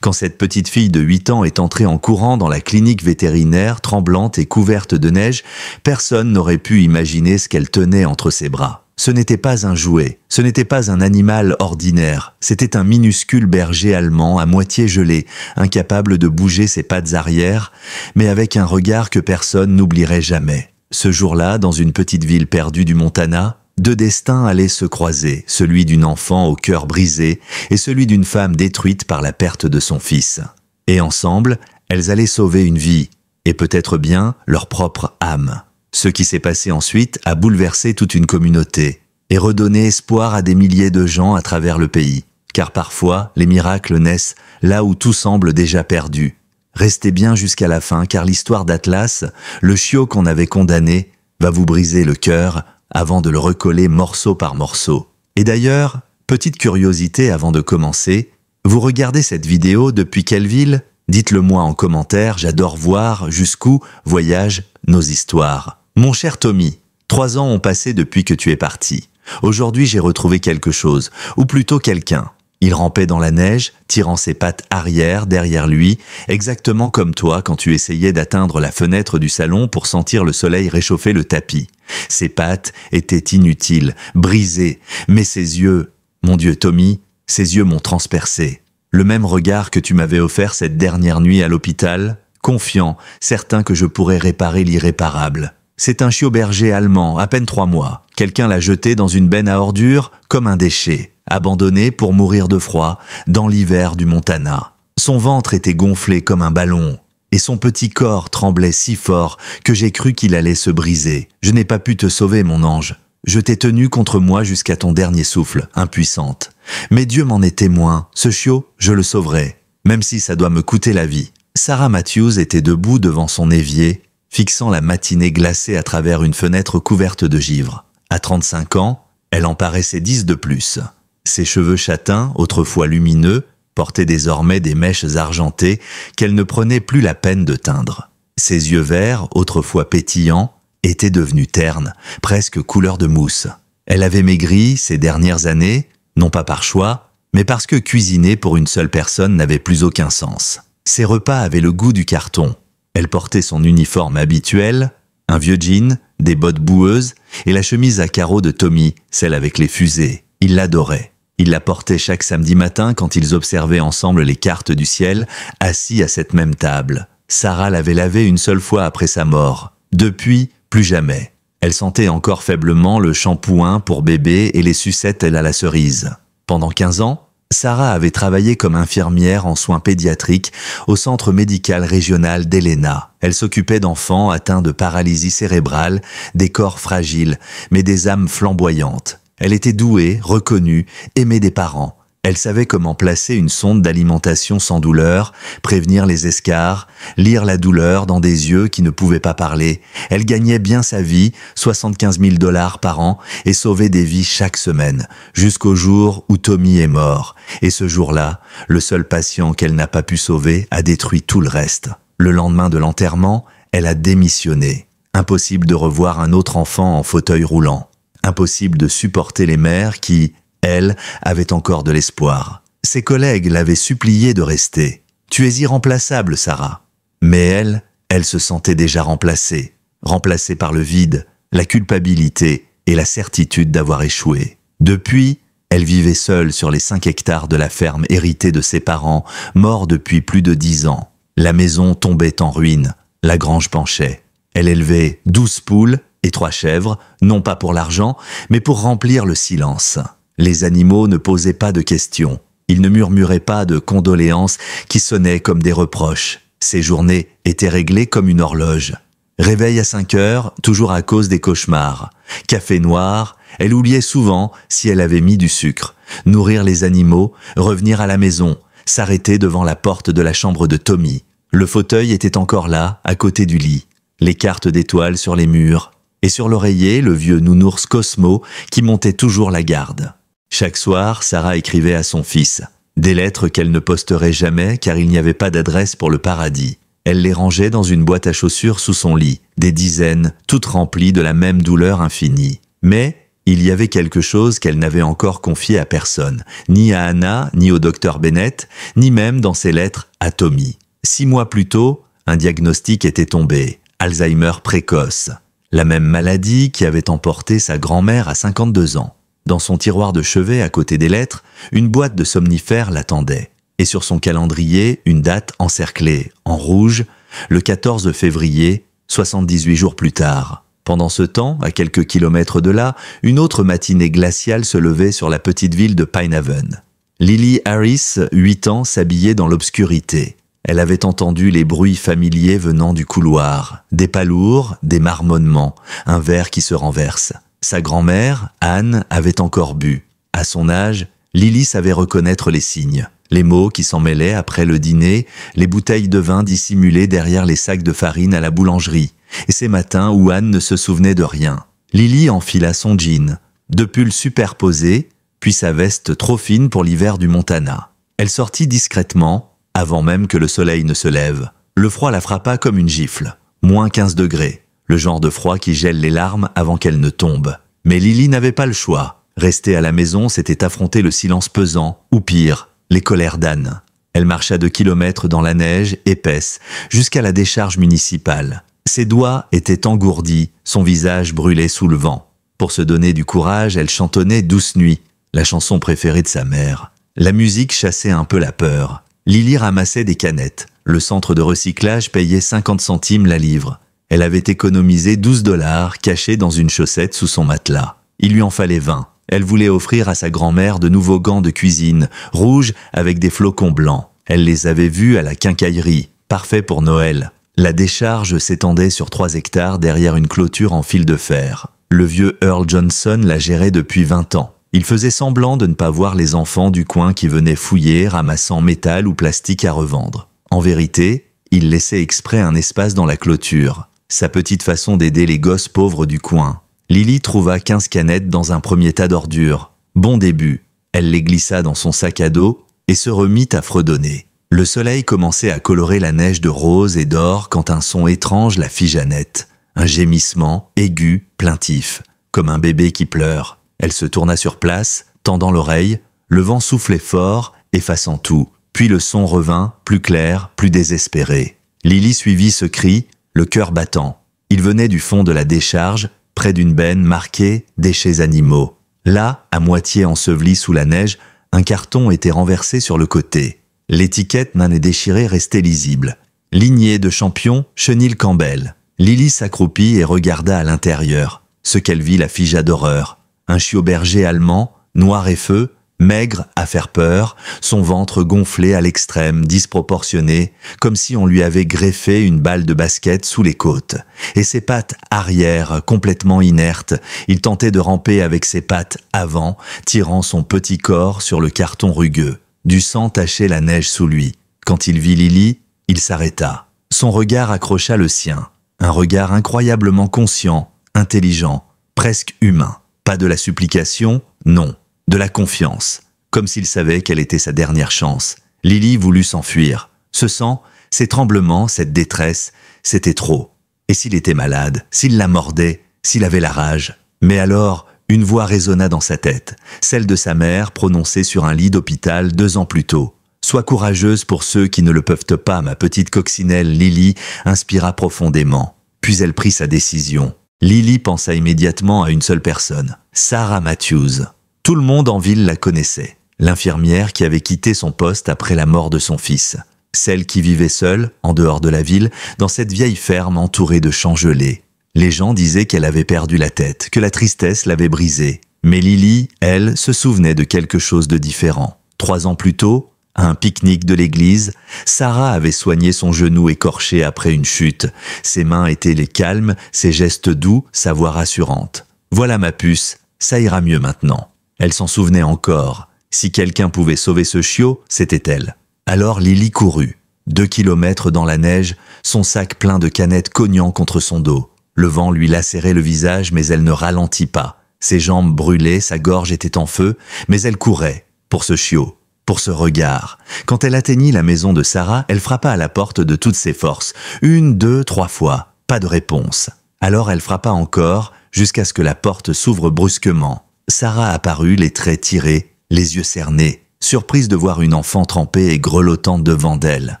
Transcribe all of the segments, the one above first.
Quand cette petite fille de 8 ans est entrée en courant dans la clinique vétérinaire, tremblante et couverte de neige, personne n'aurait pu imaginer ce qu'elle tenait entre ses bras. Ce n'était pas un jouet, ce n'était pas un animal ordinaire, c'était un minuscule berger allemand à moitié gelé, incapable de bouger ses pattes arrière, mais avec un regard que personne n'oublierait jamais. Ce jour-là, dans une petite ville perdue du Montana, deux destins allaient se croiser, celui d'une enfant au cœur brisé et celui d'une femme détruite par la perte de son fils. Et ensemble, elles allaient sauver une vie, et peut-être bien leur propre âme. Ce qui s'est passé ensuite a bouleversé toute une communauté et redonné espoir à des milliers de gens à travers le pays. Car parfois, les miracles naissent là où tout semble déjà perdu. Restez bien jusqu'à la fin, car l'histoire d'Atlas, le chiot qu'on avait condamné, va vous briser le cœur avant de le recoller morceau par morceau. Et d'ailleurs, petite curiosité avant de commencer, vous regardez cette vidéo depuis quelle ville ? Dites-le moi en commentaire, j'adore voir jusqu'où voyagent nos histoires. Mon cher Tommy, 3 ans ont passé depuis que tu es parti. Aujourd'hui, j'ai retrouvé quelque chose, ou plutôt quelqu'un. Il rampait dans la neige, tirant ses pattes arrière derrière lui, exactement comme toi quand tu essayais d'atteindre la fenêtre du salon pour sentir le soleil réchauffer le tapis. Ses pattes étaient inutiles, brisées, mais ses yeux, mon Dieu Tommy, ses yeux m'ont transpercé. Le même regard que tu m'avais offert cette dernière nuit à l'hôpital, confiant, certain que je pourrais réparer l'irréparable. C'est un chiot berger allemand, à peine 3 mois. Quelqu'un l'a jeté dans une benne à ordures comme un déchet, abandonné pour mourir de froid dans l'hiver du Montana. Son ventre était gonflé comme un ballon, et son petit corps tremblait si fort que j'ai cru qu'il allait se briser. Je n'ai pas pu te sauver, mon ange. Je t'ai tenu contre moi jusqu'à ton dernier souffle, impuissante. Mais Dieu m'en est témoin, ce chiot, je le sauverai, même si ça doit me coûter la vie. Sarah Matthews était debout devant son évier, fixant la matinée glacée à travers une fenêtre couverte de givre. À 35 ans, elle en paraissait 10 de plus. Ses cheveux châtains, autrefois lumineux, portaient désormais des mèches argentées qu'elle ne prenait plus la peine de teindre. Ses yeux verts, autrefois pétillants, étaient devenus ternes, presque couleur de mousse. Elle avait maigri ces dernières années, non pas par choix, mais parce que cuisiner pour une seule personne n'avait plus aucun sens. Ses repas avaient le goût du carton. Elle portait son uniforme habituel, un vieux jean, des bottes boueuses et la chemise à carreaux de Tommy, celle avec les fusées. Il l'adorait. Il la portait chaque samedi matin quand ils observaient ensemble les cartes du ciel, assis à cette même table. Sarah l'avait lavé une seule fois après sa mort. Depuis, plus jamais. Elle sentait encore faiblement le shampoing pour bébé et les sucettes à la cerise. Pendant 15 ans, Sarah avait travaillé comme infirmière en soins pédiatriques au centre médical régional d'Helena. Elle s'occupait d'enfants atteints de paralysie cérébrale, des corps fragiles, mais des âmes flamboyantes. Elle était douée, reconnue, aimée des parents. Elle savait comment placer une sonde d'alimentation sans douleur, prévenir les escarres, lire la douleur dans des yeux qui ne pouvaient pas parler. Elle gagnait bien sa vie, 75 000 $ par an, et sauvait des vies chaque semaine, jusqu'au jour où Tommy est mort. Et ce jour-là, le seul patient qu'elle n'a pas pu sauver a détruit tout le reste. Le lendemain de l'enterrement, elle a démissionné. Impossible de revoir un autre enfant en fauteuil roulant. Impossible de supporter les mères qui, elle, avait encore de l'espoir. Ses collègues l'avaient suppliée de rester. « Tu es irremplaçable, Sarah. » Mais elle se sentait déjà remplacée. Remplacée par le vide, la culpabilité et la certitude d'avoir échoué. Depuis, elle vivait seule sur les 5 hectares de la ferme héritée de ses parents, morts depuis plus de 10 ans. La maison tombait en ruine, la grange penchait. Elle élevait 12 poules et 3 chèvres, non pas pour l'argent, mais pour remplir le silence. Les animaux ne posaient pas de questions. Ils ne murmuraient pas de condoléances qui sonnaient comme des reproches. Ses journées étaient réglées comme une horloge. Réveil à 5 heures, toujours à cause des cauchemars. Café noir, elle oubliait souvent si elle avait mis du sucre. Nourrir les animaux, revenir à la maison, s'arrêter devant la porte de la chambre de Tommy. Le fauteuil était encore là, à côté du lit. Les cartes d'étoiles sur les murs. Et sur l'oreiller, le vieux nounours Cosmo qui montait toujours la garde. Chaque soir, Sarah écrivait à son fils. Des lettres qu'elle ne posterait jamais car il n'y avait pas d'adresse pour le paradis. Elle les rangeait dans une boîte à chaussures sous son lit, des dizaines, toutes remplies de la même douleur infinie. Mais Il y avait quelque chose qu'elle n'avait encore confié à personne, ni à Anna, ni au docteur Bennett, ni même dans ses lettres à Tommy. 6 mois plus tôt, un diagnostic était tombé, Alzheimer précoce. La même maladie qui avait emporté sa grand-mère à 52 ans. Dans son tiroir de chevet, à côté des lettres, une boîte de somnifères l'attendait. Et sur son calendrier, une date encerclée, en rouge, le 14 février, 78 jours plus tard. Pendant ce temps, à quelques kilomètres de là, une autre matinée glaciale se levait sur la petite ville de Pine Haven. Lily Harris, 8 ans, s'habillait dans l'obscurité. Elle avait entendu les bruits familiers venant du couloir, des pas lourds, des marmonnements, un verre qui se renverse. Sa grand-mère, Anne, avait encore bu. À son âge, Lily savait reconnaître les signes. Les mots qui s'en mêlaient après le dîner, les bouteilles de vin dissimulées derrière les sacs de farine à la boulangerie, et ces matins où Anne ne se souvenait de rien. Lily enfila son jean, 2 pulls superposés, puis sa veste trop fine pour l'hiver du Montana. Elle sortit discrètement, avant même que le soleil ne se lève. Le froid la frappa comme une gifle. Moins 15 degrés, le genre de froid qui gèle les larmes avant qu'elles ne tombent. Mais Lily n'avait pas le choix. Rester à la maison, c'était affronter le silence pesant, ou pire, les colères d'Anne. Elle marcha 2 kilomètres dans la neige épaisse, jusqu'à la décharge municipale. Ses doigts étaient engourdis, son visage brûlait sous le vent. Pour se donner du courage, elle chantonnait Douce Nuit, la chanson préférée de sa mère. La musique chassait un peu la peur. Lily ramassait des canettes. Le centre de recyclage payait 50 centimes la livre. Elle avait économisé 12 $ cachés dans une chaussette sous son matelas. Il lui en fallait 20. Elle voulait offrir à sa grand-mère de nouveaux gants de cuisine, rouges avec des flocons blancs. Elle les avait vus à la quincaillerie, parfaits pour Noël. La décharge s'étendait sur 3 hectares derrière une clôture en fil de fer. Le vieux Earl Johnson la gérait depuis 20 ans. Il faisait semblant de ne pas voir les enfants du coin qui venaient fouiller, ramassant métal ou plastique à revendre. En vérité, il laissait exprès un espace dans la clôture. Sa petite façon d'aider les gosses pauvres du coin. Lily trouva 15 canettes dans un premier tas d'ordures. Bon début. Elle les glissa dans son sac à dos et se remit à fredonner. Le soleil commençait à colorer la neige de rose et d'or quand un son étrange la fit Jeannette. Un gémissement aigu, plaintif, comme un bébé qui pleure. Elle se tourna sur place, tendant l'oreille. Le vent soufflait fort, effaçant tout. Puis le son revint, plus clair, plus désespéré. Lily suivit ce cri, le cœur battant. Il venait du fond de la décharge, près d'une benne marquée « Déchets animaux ». Là, à moitié enseveli sous la neige, un carton était renversé sur le côté. L'étiquette naine et déchirée restait lisible. Lignée de champion, Chenil Campbell. Lily s'accroupit et regarda à l'intérieur. Ce qu'elle vit la figea d'horreur. Un chiot berger allemand, noir et feu, maigre à faire peur, son ventre gonflé à l'extrême, disproportionné, comme si on lui avait greffé une balle de basket sous les côtes. Et ses pattes arrière, complètement inertes, il tentait de ramper avec ses pattes avant, tirant son petit corps sur le carton rugueux. Du sang tachait la neige sous lui. Quand il vit Lily, il s'arrêta. Son regard accrocha le sien. Un regard incroyablement conscient, intelligent, presque humain. Pas de la supplication, non, de la confiance, comme s'il savait quelle était sa dernière chance. Lily voulut s'enfuir. Ce sang, ces tremblements, cette détresse, c'était trop. Et s'il était malade, s'il la mordait, s'il avait la rage? Mais alors, une voix résonna dans sa tête, celle de sa mère prononcée sur un lit d'hôpital 2 ans plus tôt. « Sois courageuse pour ceux qui ne le peuvent pas, ma petite coccinelle. » Lily inspira profondément. Puis elle prit sa décision. Lily pensa immédiatement à une seule personne, Sarah Matthews. Tout le monde en ville la connaissait. L'infirmière qui avait quitté son poste après la mort de son fils. Celle qui vivait seule, en dehors de la ville, dans cette vieille ferme entourée de champs gelés. Les gens disaient qu'elle avait perdu la tête, que la tristesse l'avait brisée. Mais Lily, elle, se souvenait de quelque chose de différent. 3 ans plus tôt, à un pique-nique de l'église, Sarah avait soigné son genou écorché après une chute. Ses mains étaient les calmes, ses gestes doux, sa voix rassurante. « Voilà ma puce, ça ira mieux maintenant. » Elle s'en souvenait encore. Si quelqu'un pouvait sauver ce chiot, c'était elle. Alors Lily courut. 2 kilomètres dans la neige, son sac plein de canettes cognant contre son dos. Le vent lui lacérait le visage, mais elle ne ralentit pas. Ses jambes brûlaient, sa gorge était en feu, mais elle courait, pour ce chiot. Pour ce regard. Quand elle atteignit la maison de Sarah, elle frappa à la porte de toutes ses forces. 1, 2, 3 fois. Pas de réponse. Alors elle frappa encore, jusqu'à ce que la porte s'ouvre brusquement. Sarah apparut, les traits tirés, les yeux cernés, surprise de voir une enfant trempée et grelottante devant d'elle.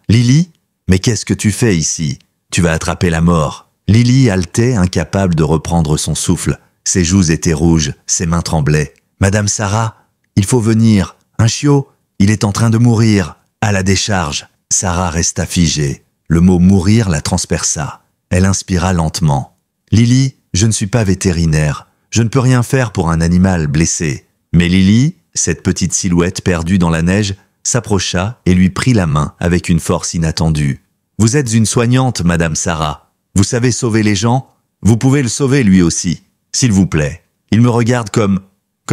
« Lily, mais qu'est-ce que tu fais ici? Tu vas attraper la mort. » Lily haletait, incapable de reprendre son souffle. Ses joues étaient rouges, ses mains tremblaient. « Madame Sarah, il faut venir. Un chiot, il est en train de mourir. À la décharge. » Sarah resta figée. Le mot « mourir » la transperça. Elle inspira lentement. « Lily, je ne suis pas vétérinaire. Je ne peux rien faire pour un animal blessé. » Mais Lily, cette petite silhouette perdue dans la neige, s'approcha et lui prit la main avec une force inattendue. « Vous êtes une soignante, Madame Sarah. Vous savez sauver les gens? Vous pouvez le sauver lui aussi. S'il vous plaît. » Il me regarde comme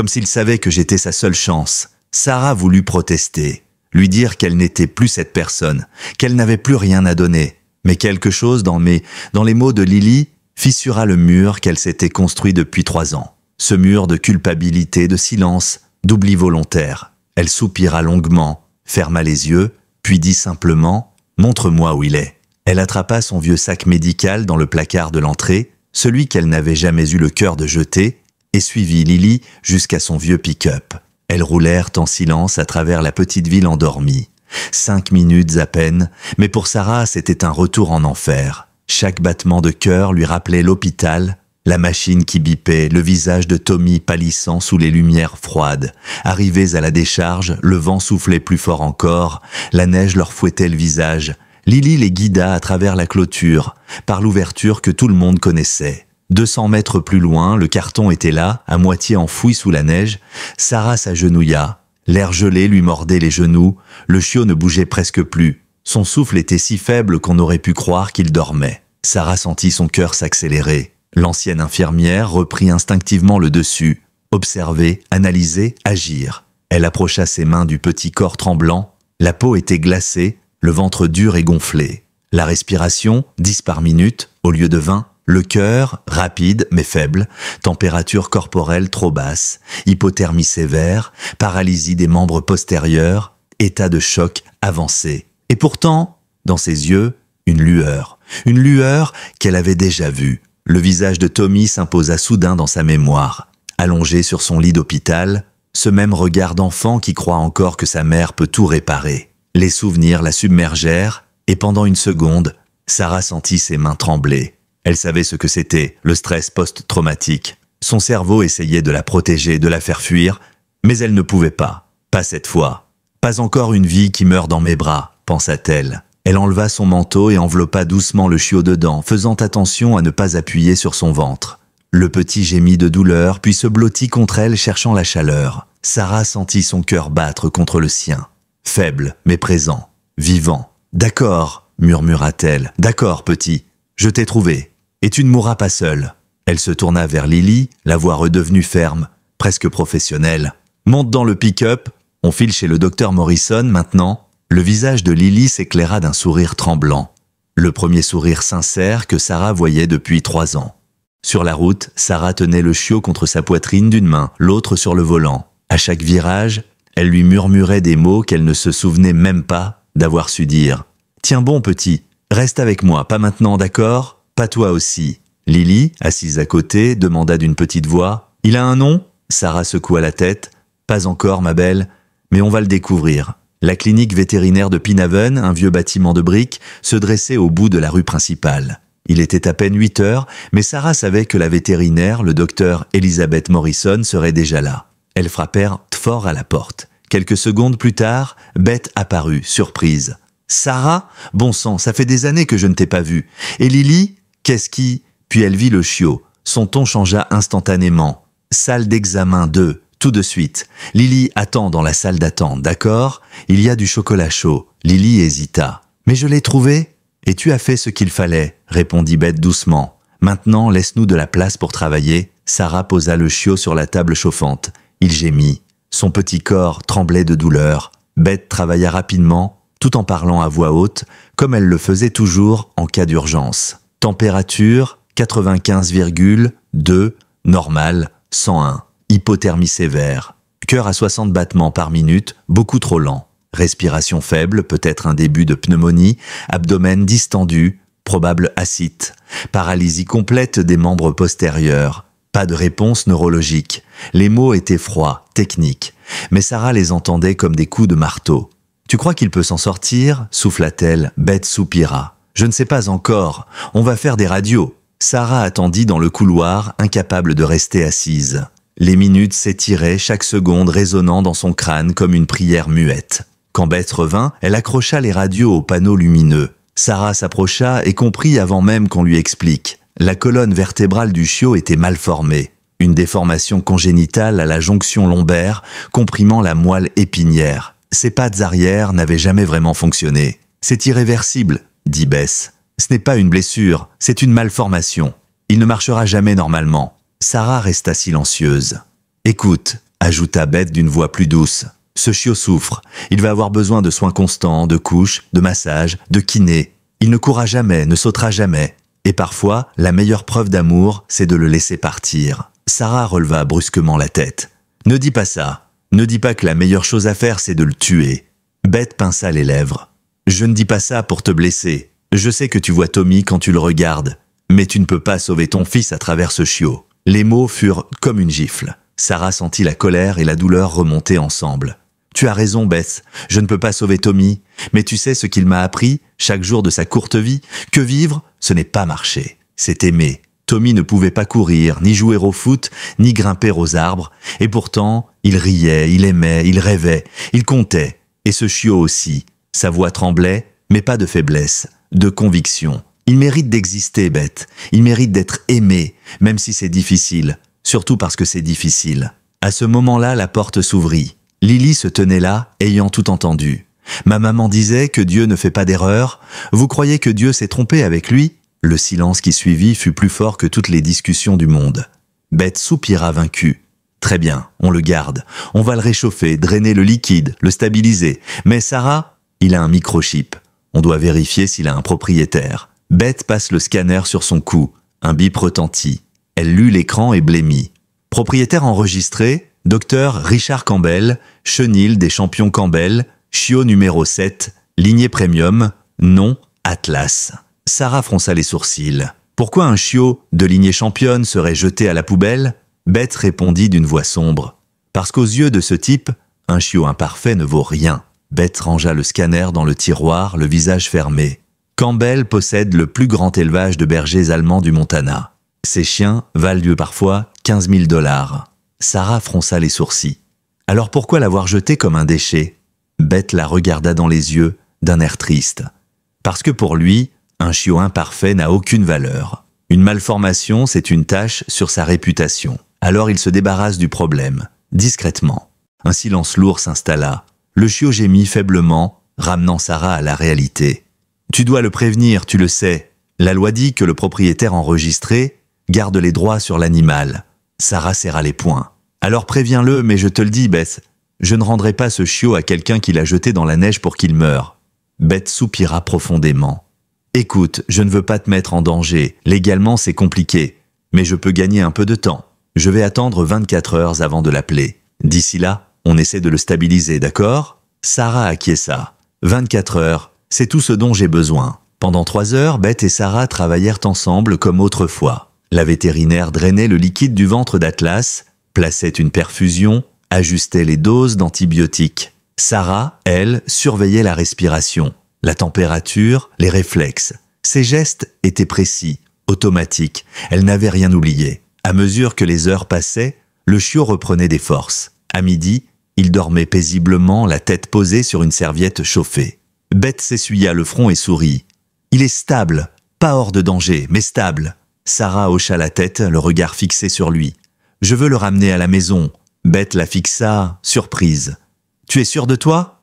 s'il savait que j'étais sa seule chance. Sarah voulut protester, lui dire qu'elle n'était plus cette personne, qu'elle n'avait plus rien à donner. Mais quelque chose dans les mots de Lily fissura le mur qu'elle s'était construit depuis 3 ans. Ce mur de culpabilité, de silence, d'oubli volontaire. Elle soupira longuement, ferma les yeux, puis dit simplement « Montre-moi où il est ». Elle attrapa son vieux sac médical dans le placard de l'entrée, celui qu'elle n'avait jamais eu le cœur de jeter, et suivit Lily jusqu'à son vieux pick-up. Elles roulèrent en silence à travers la petite ville endormie. 5 minutes à peine, mais pour Sarah, c'était un retour en enfer. Chaque battement de cœur lui rappelait l'hôpital, la machine qui bipait, le visage de Tommy pâlissant sous les lumières froides. Arrivés à la décharge, le vent soufflait plus fort encore, la neige leur fouettait le visage. Lily les guida à travers la clôture, par l'ouverture que tout le monde connaissait. 200 mètres plus loin, le carton était là, à moitié enfoui sous la neige. Sarah s'agenouilla. L'air gelé lui mordait les genoux. Le chiot ne bougeait presque plus. Son souffle était si faible qu'on aurait pu croire qu'il dormait. Sarah sentit son cœur s'accélérer. L'ancienne infirmière reprit instinctivement le dessus. Observer, analyser, agir. Elle approcha ses mains du petit corps tremblant. La peau était glacée, le ventre dur et gonflé. La respiration, 10 par minute, au lieu de 20. Le cœur, rapide mais faible, température corporelle trop basse, hypothermie sévère, paralysie des membres postérieurs, état de choc avancé. Et pourtant, dans ses yeux, une lueur qu'elle avait déjà vue. Le visage de Tommy s'imposa soudain dans sa mémoire. Allongé sur son lit d'hôpital, ce même regard d'enfant qui croit encore que sa mère peut tout réparer. Les souvenirs la submergèrent, et pendant une seconde, Sarah sentit ses mains trembler. Elle savait ce que c'était, le stress post-traumatique. Son cerveau essayait de la protéger, de la faire fuir, mais elle ne pouvait pas. Pas cette fois. Pas encore une vie qui meurt dans mes bras, pensa-t-elle. Elle enleva son manteau et enveloppa doucement le chiot dedans, faisant attention à ne pas appuyer sur son ventre. Le petit gémit de douleur, puis se blottit contre elle, cherchant la chaleur. Sarah sentit son cœur battre contre le sien. Faible, mais présent, vivant. « D'accord, murmura-t-elle. « D'accord, petit. Je t'ai trouvé. Et tu ne mourras pas seule. » Elle se tourna vers Lily, la voix redevenue ferme, presque professionnelle. « Monte dans le pick-up. On file chez le docteur Morrison maintenant. » Le visage de Lily s'éclaira d'un sourire tremblant. Le premier sourire sincère que Sarah voyait depuis 3 ans. Sur la route, Sarah tenait le chiot contre sa poitrine d'une main, l'autre sur le volant. À chaque virage, elle lui murmurait des mots qu'elle ne se souvenait même pas d'avoir su dire. « Tiens bon, petit, reste avec moi, pas maintenant, d'accord? Pas toi aussi. » Lily, assise à côté, demanda d'une petite voix. « Il a un nom ?» Sarah secoua la tête. « Pas encore, ma belle, mais on va le découvrir. » La clinique vétérinaire de Pinhaven, un vieux bâtiment de briques, se dressait au bout de la rue principale. Il était à peine 8 heures, mais Sarah savait que la vétérinaire, le docteur Elizabeth Morrison, serait déjà là. Elles frappèrent fort à la porte. Quelques secondes plus tard, Beth apparut, surprise. « Sarah ? Bon sang, ça fait des années que je ne t'ai pas vue. Et Lily ? Qu'est-ce qui… » Puis elle vit le chiot. Son ton changea instantanément. « Salle d'examen 2. Tout de suite. Lily attend dans la salle d'attente, d'accord? Il y a du chocolat chaud. » Lily hésita. « Mais je l'ai trouvé. Et tu as fait ce qu'il fallait, » répondit Beth doucement. « Maintenant, laisse-nous de la place pour travailler. » Sarah posa le chiot sur la table chauffante. Il gémit. Son petit corps tremblait de douleur. Beth travailla rapidement, tout en parlant à voix haute, comme elle le faisait toujours en cas d'urgence. Température 95,2, normale 101. Hypothermie sévère. Cœur à 60 battements par minute, beaucoup trop lent. Respiration faible, peut-être un début de pneumonie. Abdomen distendu, probable ascite. Paralysie complète des membres postérieurs. Pas de réponse neurologique. Les mots étaient froids, techniques. Mais Sarah les entendait comme des coups de marteau. « Tu crois qu'il peut s'en sortir ?» souffla-t-elle. Beth soupira. « Je ne sais pas encore. On va faire des radios. » Sarah attendit dans le couloir, incapable de rester assise. Les minutes s'étiraient, chaque seconde résonnant dans son crâne comme une prière muette. Quand Beth revint, elle accrocha les radios aux panneaux lumineux. Sarah s'approcha et comprit avant même qu'on lui explique. La colonne vertébrale du chiot était mal formée. Une déformation congénitale à la jonction lombaire, comprimant la moelle épinière. Ses pattes arrière n'avaient jamais vraiment fonctionné. « C'est irréversible », dit Beth. « Ce n'est pas une blessure, c'est une malformation. Il ne marchera jamais normalement. » Sarah resta silencieuse. « Écoute », ajouta Beth d'une voix plus douce. « Ce chiot souffre. Il va avoir besoin de soins constants, de couches, de massages, de kiné. Il ne courra jamais, ne sautera jamais. Et parfois, la meilleure preuve d'amour, c'est de le laisser partir. » Sarah releva brusquement la tête. « Ne dis pas ça. Ne dis pas que la meilleure chose à faire, c'est de le tuer. » Beth pinça les lèvres. « Je ne dis pas ça pour te blesser. Je sais que tu vois Tommy quand tu le regardes. Mais tu ne peux pas sauver ton fils à travers ce chiot. » Les mots furent comme une gifle. Sarah sentit la colère et la douleur remonter ensemble. « Tu as raison, Beth. Je ne peux pas sauver Tommy. Mais tu sais ce qu'il m'a appris, chaque jour de sa courte vie, que vivre, ce n'est pas marcher. C'est aimer. Tommy ne pouvait pas courir, ni jouer au foot, ni grimper aux arbres. Et pourtant, il riait, il aimait, il rêvait, il comptait. Et ce chiot aussi. Sa voix tremblait, mais pas de faiblesse, de conviction. Il mérite d'exister, Beth. Il mérite d'être aimé, même si c'est difficile. Surtout parce que c'est difficile. » À ce moment-là, la porte s'ouvrit. Lily se tenait là, ayant tout entendu. « Ma maman disait que Dieu ne fait pas d'erreur. Vous croyez que Dieu s'est trompé avec lui ?» Le silence qui suivit fut plus fort que toutes les discussions du monde. Beth soupira vaincue. « Très bien, on le garde. On va le réchauffer, drainer le liquide, le stabiliser. Mais Sarah, il a un microchip. On doit vérifier s'il a un propriétaire. » Beth passe le scanner sur son cou. Un bip retentit. Elle lut l'écran et blêmit. « Propriétaire enregistré, Dr Richard Campbell, chenil des champions Campbell, chiot numéro 7, lignée premium, nom Atlas. » Sarah fronça les sourcils. « Pourquoi un chiot de lignée championne serait jeté à la poubelle ?» Beth répondit d'une voix sombre. « Parce qu'aux yeux de ce type, un chiot imparfait ne vaut rien. » Beth rangea le scanner dans le tiroir, le visage fermé. Campbell possède le plus grand élevage de bergers allemands du Montana. Ces chiens valent parfois 15 000 $. Sarah fronça les sourcils. « Alors pourquoi l'avoir jeté comme un déchet ?» Beth la regarda dans les yeux, d'un air triste. « Parce que pour lui, un chiot imparfait n'a aucune valeur. Une malformation, c'est une tache sur sa réputation. Alors il se débarrasse du problème, discrètement. » Un silence lourd s'installa. Le chiot gémit faiblement, ramenant Sarah à la réalité. « Tu dois le prévenir, tu le sais. La loi dit que le propriétaire enregistré garde les droits sur l'animal. » Sarah serra les poings. « Alors préviens-le, mais je te le dis, Beth. Je ne rendrai pas ce chiot à quelqu'un qui l'a jeté dans la neige pour qu'il meure. » Beth soupira profondément. « Écoute, je ne veux pas te mettre en danger. Légalement, c'est compliqué. Mais je peux gagner un peu de temps. Je vais attendre 24 heures avant de l'appeler. D'ici là, on essaie de le stabiliser, d'accord ?» Sarah acquiesça. « 24 heures, c'est tout ce dont j'ai besoin. » Pendant 3 heures, Beth et Sarah travaillèrent ensemble comme autrefois. La vétérinaire drainait le liquide du ventre d'Atlas, plaçait une perfusion, ajustait les doses d'antibiotiques. Sarah, elle, surveillait la respiration, la température, les réflexes. Ses gestes étaient précis, automatiques. Elle n'avait rien oublié. À mesure que les heures passaient, le chiot reprenait des forces. À midi, il dormait paisiblement, la tête posée sur une serviette chauffée. Beth s'essuya le front et sourit. « Il est stable, pas hors de danger, mais stable. » Sarah hocha la tête, le regard fixé sur lui. « Je veux le ramener à la maison. » Beth la fixa, surprise. « Tu es sûr de toi ? »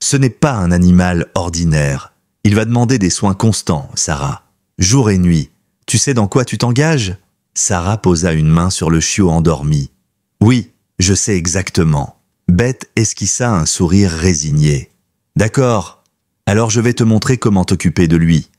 Ce n'est pas un animal ordinaire. Il va demander des soins constants, Sarah. Jour et nuit. Tu sais dans quoi tu t'engages ? Sarah posa une main sur le chiot endormi. « Oui, je sais exactement. » Beth esquissa un sourire résigné. « D'accord. Alors je vais te montrer comment t'occuper de lui. »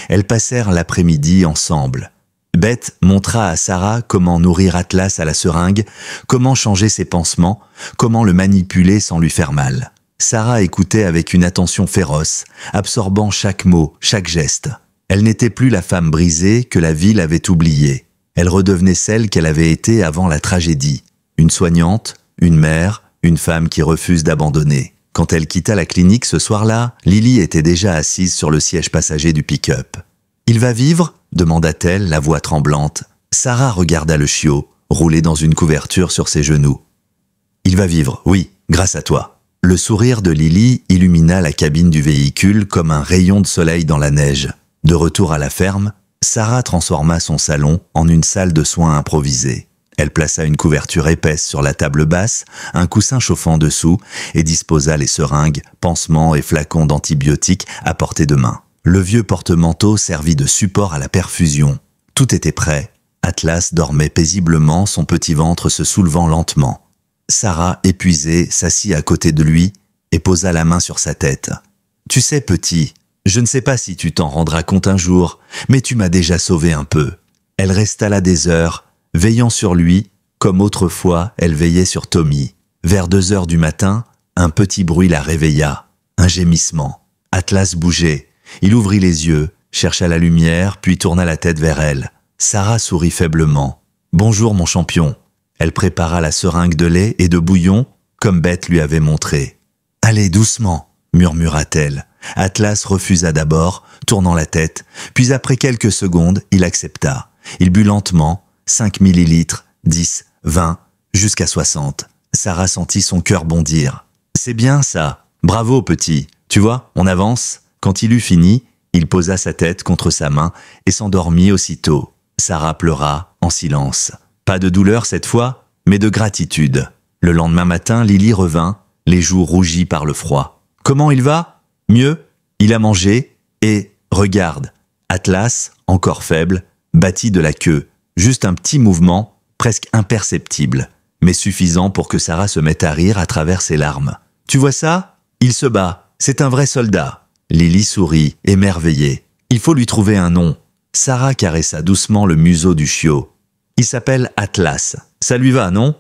Elles passèrent l'après-midi ensemble. Beth montra à Sarah comment nourrir Atlas à la seringue, comment changer ses pansements, comment le manipuler sans lui faire mal. Sarah écoutait avec une attention féroce, absorbant chaque mot, chaque geste. Elle n'était plus la femme brisée que la ville avait oubliée. Elle redevenait celle qu'elle avait été avant la tragédie. Une soignante, une mère, une femme qui refuse d'abandonner. Quand elle quitta la clinique ce soir-là, Lily était déjà assise sur le siège passager du pick-up. « Il va vivre ?» demanda-t-elle, la voix tremblante. Sarah regarda le chiot, roulé dans une couverture sur ses genoux. « Il va vivre, oui, grâce à toi. » Le sourire de Lily illumina la cabine du véhicule comme un rayon de soleil dans la neige. De retour à la ferme, Sarah transforma son salon en une salle de soins improvisée. Elle plaça une couverture épaisse sur la table basse, un coussin chauffant dessous et disposa les seringues, pansements et flacons d'antibiotiques à portée de main. Le vieux porte-manteau servit de support à la perfusion. Tout était prêt. Atlas dormait paisiblement, son petit ventre se soulevant lentement. Sarah, épuisée, s'assit à côté de lui et posa la main sur sa tête. « Tu sais, petit, je ne sais pas si tu t'en rendras compte un jour, mais tu m'as déjà sauvé un peu. » Elle resta là des heures, veillant sur lui, comme autrefois elle veillait sur Tommy. Vers 2 heures du matin, un petit bruit la réveilla, un gémissement. Atlas bougeait. Il ouvrit les yeux, chercha la lumière, puis tourna la tête vers elle. Sarah sourit faiblement. « Bonjour mon champion. » Elle prépara la seringue de lait et de bouillon, comme Beth lui avait montré. « Allez, doucement » murmura-t-elle. Atlas refusa d'abord, tournant la tête, puis après quelques secondes, il accepta. Il but lentement, 5 millilitres, 10, 20, jusqu'à 60. Sarah sentit son cœur bondir. « C'est bien ça. Bravo, petit. Tu vois, on avance. » Quand il eut fini, il posa sa tête contre sa main et s'endormit aussitôt. Sarah pleura, en silence. Pas de douleur cette fois, mais de gratitude. Le lendemain matin, Lily revint, les joues rougies par le froid. « Comment il va ? Mieux ? Il a mangé et, regarde, Atlas, encore faible, battit de la queue. Juste un petit mouvement, presque imperceptible, mais suffisant pour que Sarah se mette à rire à travers ses larmes. « Tu vois ça ? Il se bat. C'est un vrai soldat. » Lily sourit, émerveillée. « Il faut lui trouver un nom. » Sarah caressa doucement le museau du chiot. « Il s'appelle Atlas. Ça lui va, non ?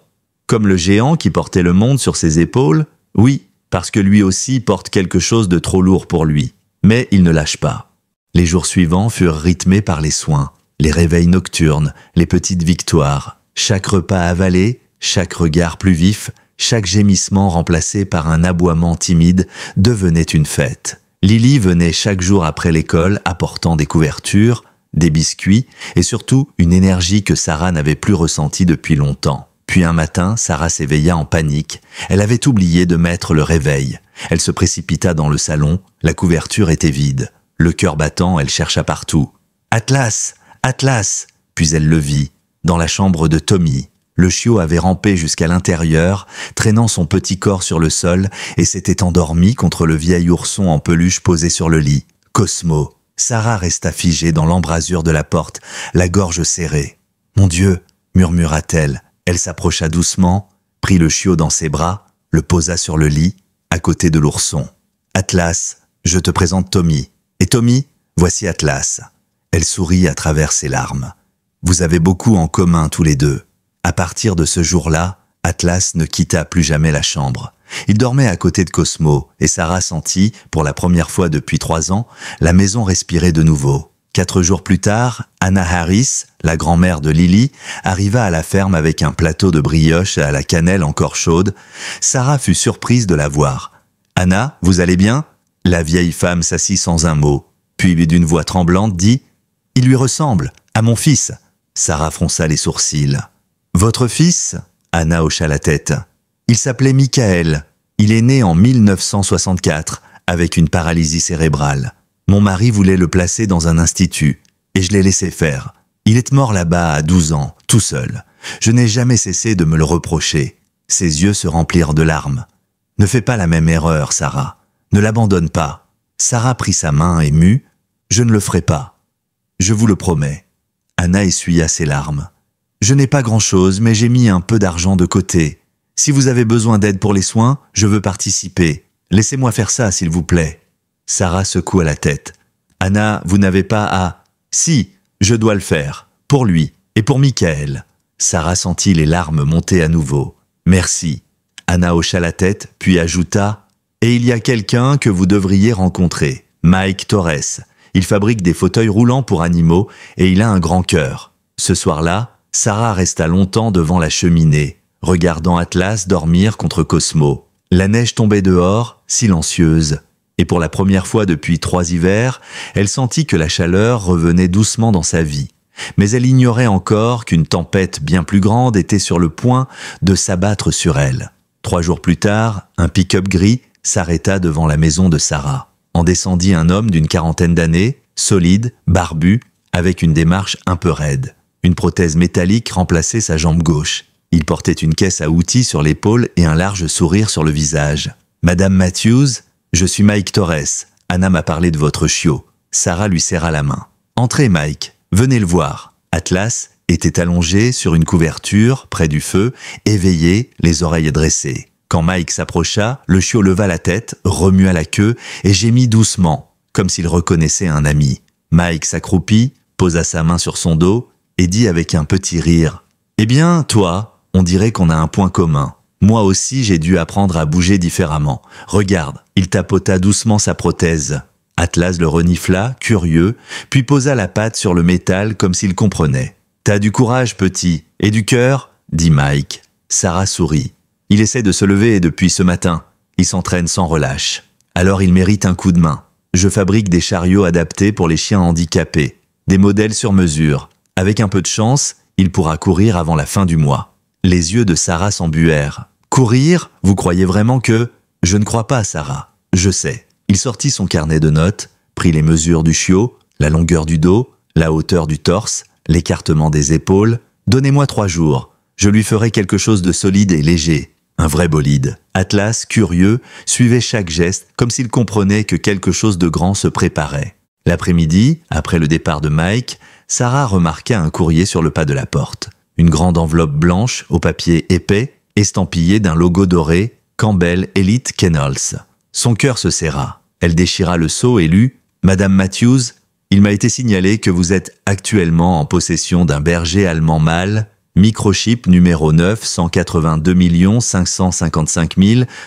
Comme le géant qui portait le monde sur ses épaules ? Oui, parce que lui aussi porte quelque chose de trop lourd pour lui. Mais il ne lâche pas. » Les jours suivants furent rythmés par les soins, les réveils nocturnes, les petites victoires. Chaque repas avalé, chaque regard plus vif, chaque gémissement remplacé par un aboiement timide devenait une fête. Lily venait chaque jour après l'école apportant des couvertures, des biscuits et surtout une énergie que Sarah n'avait plus ressentie depuis longtemps. Puis un matin, Sarah s'éveilla en panique. Elle avait oublié de mettre le réveil. Elle se précipita dans le salon, la couverture était vide. Le cœur battant, elle chercha partout. « Atlas ! Atlas !» Puis elle le vit, dans la chambre de Tommy. Le chiot avait rampé jusqu'à l'intérieur, traînant son petit corps sur le sol et s'était endormi contre le vieil ourson en peluche posé sur le lit. Cosmo. Sarah resta figée dans l'embrasure de la porte, la gorge serrée. « Mon Dieu !» murmura-t-elle. Elle s'approcha doucement, prit le chiot dans ses bras, le posa sur le lit, à côté de l'ourson. « Atlas, je te présente Tommy. Et Tommy, voici Atlas. » Elle sourit à travers ses larmes. « Vous avez beaucoup en commun tous les deux. » À partir de ce jour-là, Atlas ne quitta plus jamais la chambre. Il dormait à côté de Cosmo et Sarah sentit, pour la première fois depuis 3 ans, la maison respirer de nouveau. 4 jours plus tard, Anna Harris, la grand-mère de Lily, arriva à la ferme avec un plateau de brioches à la cannelle encore chaude. Sarah fut surprise de la voir. « Anna, vous allez bien ?» La vieille femme s'assit sans un mot, puis d'une voix tremblante dit « Il lui ressemble, à mon fils. » Sarah fronça les sourcils. « Votre fils ?» Anna hocha la tête. « Il s'appelait Michael. Il est né en 1964, avec une paralysie cérébrale. Mon mari voulait le placer dans un institut, et je l'ai laissé faire. Il est mort là-bas à 12 ans, tout seul. Je n'ai jamais cessé de me le reprocher. » Ses yeux se remplirent de larmes. « Ne fais pas la même erreur, Sarah. Ne l'abandonne pas. » Sarah prit sa main émue. « Je ne le ferai pas. Je vous le promets. » Anna essuya ses larmes. « Je n'ai pas grand-chose, mais j'ai mis un peu d'argent de côté. Si vous avez besoin d'aide pour les soins, je veux participer. Laissez-moi faire ça, s'il vous plaît. » Sarah secoua la tête. « Anna, vous n'avez pas à... »« Si, je dois le faire. Pour lui et pour Michael. » Sarah sentit les larmes monter à nouveau. « Merci. » Anna hocha la tête, puis ajouta « Et il y a quelqu'un que vous devriez rencontrer. Mike Torres. Il fabrique des fauteuils roulants pour animaux et il a un grand cœur. Ce soir-là, Sarah resta longtemps devant la cheminée, regardant Atlas dormir contre Cosmo. La neige tombait dehors, silencieuse, et pour la première fois depuis 3 hivers, elle sentit que la chaleur revenait doucement dans sa vie. Mais elle ignorait encore qu'une tempête bien plus grande était sur le point de s'abattre sur elle. 3 jours plus tard, un pick-up gris s'arrêta devant la maison de Sarah. En descendit un homme d'une 40aine d'années, solide, barbu, avec une démarche un peu raide. Une prothèse métallique remplaçait sa jambe gauche. Il portait une caisse à outils sur l'épaule et un large sourire sur le visage. « Madame Matthews, je suis Mike Torres. Anna m'a parlé de votre chiot. » Sarah lui serra la main. « Entrez, Mike. Venez le voir. » Atlas était allongé sur une couverture, près du feu, éveillé, les oreilles dressées. Quand Mike s'approcha, le chiot leva la tête, remua la queue et gémit doucement, comme s'il reconnaissait un ami. Mike s'accroupit, posa sa main sur son dos et dit avec un petit rire « Eh bien, toi, on dirait qu'on a un point commun. Moi aussi, j'ai dû apprendre à bouger différemment. Regarde, il tapota doucement sa prothèse. » Atlas le renifla, curieux, puis posa la patte sur le métal comme s'il comprenait. « T'as du courage, petit, et du cœur ?» dit Mike. Sarah sourit. « Il essaie de se lever depuis ce matin. Il s'entraîne sans relâche. Alors il mérite un coup de main. Je fabrique des chariots adaptés pour les chiens handicapés. Des modèles sur mesure. Avec un peu de chance, il pourra courir avant la fin du mois. » Les yeux de Sarah s'embuèrent. « Courir? Vous croyez vraiment que… » ?»« Je ne crois pas, Sarah. Je sais. » Il sortit son carnet de notes, prit les mesures du chiot, la longueur du dos, la hauteur du torse, l'écartement des épaules. « Donnez-moi 3 jours. Je lui ferai quelque chose de solide et léger. Un vrai bolide. » Atlas, curieux, suivait chaque geste comme s'il comprenait que quelque chose de grand se préparait. L'après-midi, après le départ de Mike, Sarah remarqua un courrier sur le pas de la porte. Une grande enveloppe blanche au papier épais, estampillée d'un logo doré, Campbell Elite Kennels. Son cœur se serra. Elle déchira le sceau et lut « Madame Matthews, il m'a été signalé que vous êtes actuellement en possession d'un berger allemand mâle, microchip numéro 9 182 555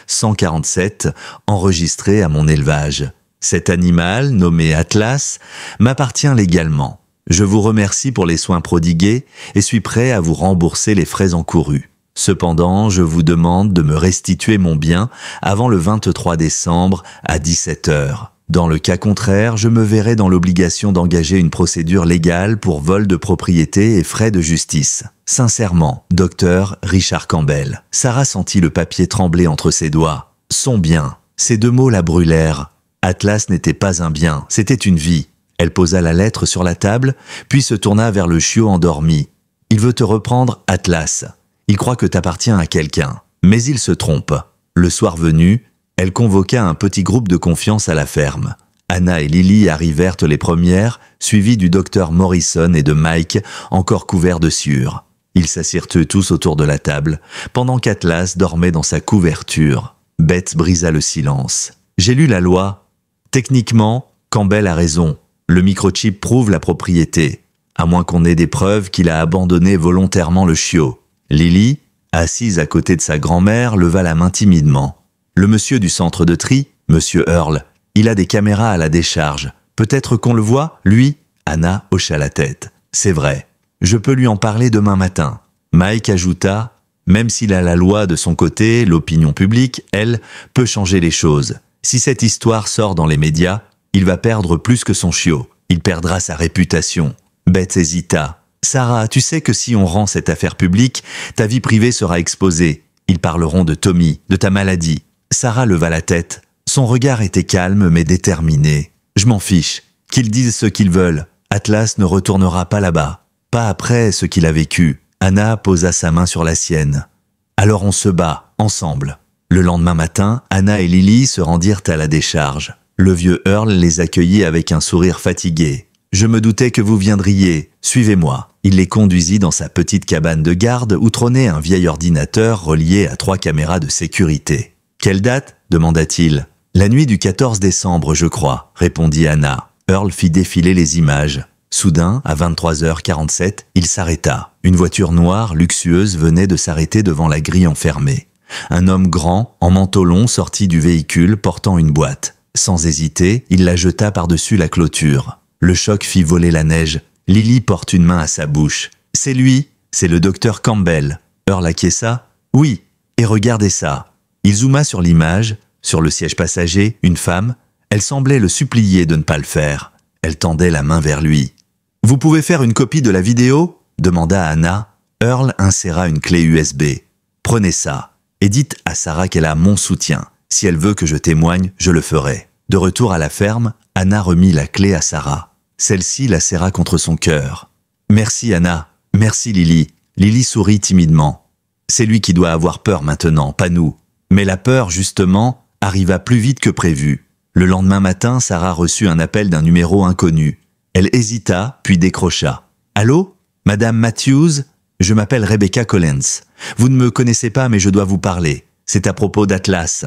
147, enregistré à mon élevage. Cet animal, nommé Atlas, m'appartient légalement. Je vous remercie pour les soins prodigués et suis prêt à vous rembourser les frais encourus. Cependant, je vous demande de me restituer mon bien avant le 23 décembre à 17 h. Dans le cas contraire, je me verrai dans l'obligation d'engager une procédure légale pour vol de propriété et frais de justice. Sincèrement, docteur Richard Campbell. Sarah sentit le papier trembler entre ses doigts. Son bien. Ces 2 mots la brûlèrent. Atlas n'était pas un bien, c'était une vie. Elle posa la lettre sur la table, puis se tourna vers le chiot endormi. « Il veut te reprendre, Atlas. Il croit que t'appartiens à quelqu'un. Mais il se trompe. » Le soir venu, elle convoqua un petit groupe de confiance à la ferme. Anna et Lily arrivèrent les premières, suivies du docteur Morrison et de Mike, encore couverts de sueur. Ils s'assirent eux tous autour de la table, pendant qu'Atlas dormait dans sa couverture. Beth brisa le silence. « J'ai lu la loi. Techniquement, Campbell a raison. Le microchip prouve la propriété, à moins qu'on ait des preuves qu'il a abandonné volontairement le chiot. » Lily, assise à côté de sa grand-mère, leva la main timidement. « Le monsieur du centre de tri, monsieur Earl, il a des caméras à la décharge. Peut-être qu'on le voit, lui ?» Anna hocha la tête. « C'est vrai. Je peux lui en parler demain matin. » Mike ajouta « Même s'il a la loi de son côté, l'opinion publique, elle, peut changer les choses. Si cette histoire sort dans les médias, il va perdre plus que son chiot. Il perdra sa réputation. » Beth hésita. « Sarah, tu sais que si on rend cette affaire publique, ta vie privée sera exposée. Ils parleront de Tommy, de ta maladie. » Sarah leva la tête. Son regard était calme mais déterminé. « Je m'en fiche. Qu'ils disent ce qu'ils veulent. Atlas ne retournera pas là-bas. Pas après ce qu'il a vécu. » Anna posa sa main sur la sienne. « Alors on se bat, ensemble. » Le lendemain matin, Anna et Lily se rendirent à la décharge. Le vieux Earl les accueillit avec un sourire fatigué. « Je me doutais que vous viendriez. Suivez-moi. » Il les conduisit dans sa petite cabane de garde où trônait un vieil ordinateur relié à 3 caméras de sécurité. « Quelle date ?» demanda-t-il. « La nuit du 14 décembre, je crois, » répondit Anna. Earl fit défiler les images. Soudain, à 23h47, il s'arrêta. Une voiture noire, luxueuse, venait de s'arrêter devant la grille enfermée. Un homme grand, en manteau long, sortit du véhicule portant une boîte. Sans hésiter, il la jeta par-dessus la clôture. Le choc fit voler la neige. Lily porte une main à sa bouche. C'est lui, c'est le docteur Campbell. Earl acquiesça. Oui, et regardez ça. Il zooma sur l'image, sur le siège passager, une femme. Elle semblait le supplier de ne pas le faire. Elle tendait la main vers lui. « Vous pouvez faire une copie de la vidéo ?» demanda Anna. Earl inséra une clé USB. « Prenez ça, et dites à Sarah qu'elle a mon soutien. Si elle veut que je témoigne, je le ferai. » De retour à la ferme, Anna remit la clé à Sarah. Celle-ci la serra contre son cœur. « Merci Anna, merci Lily. » Lily sourit timidement. « C'est lui qui doit avoir peur maintenant, pas nous. » Mais la peur, justement, arriva plus vite que prévu. Le lendemain matin, Sarah reçut un appel d'un numéro inconnu. Elle hésita, puis décrocha. « Allô, Madame Matthews ? Je m'appelle Rebecca Collins. Vous ne me connaissez pas, mais je dois vous parler. C'est à propos d'Atlas. »«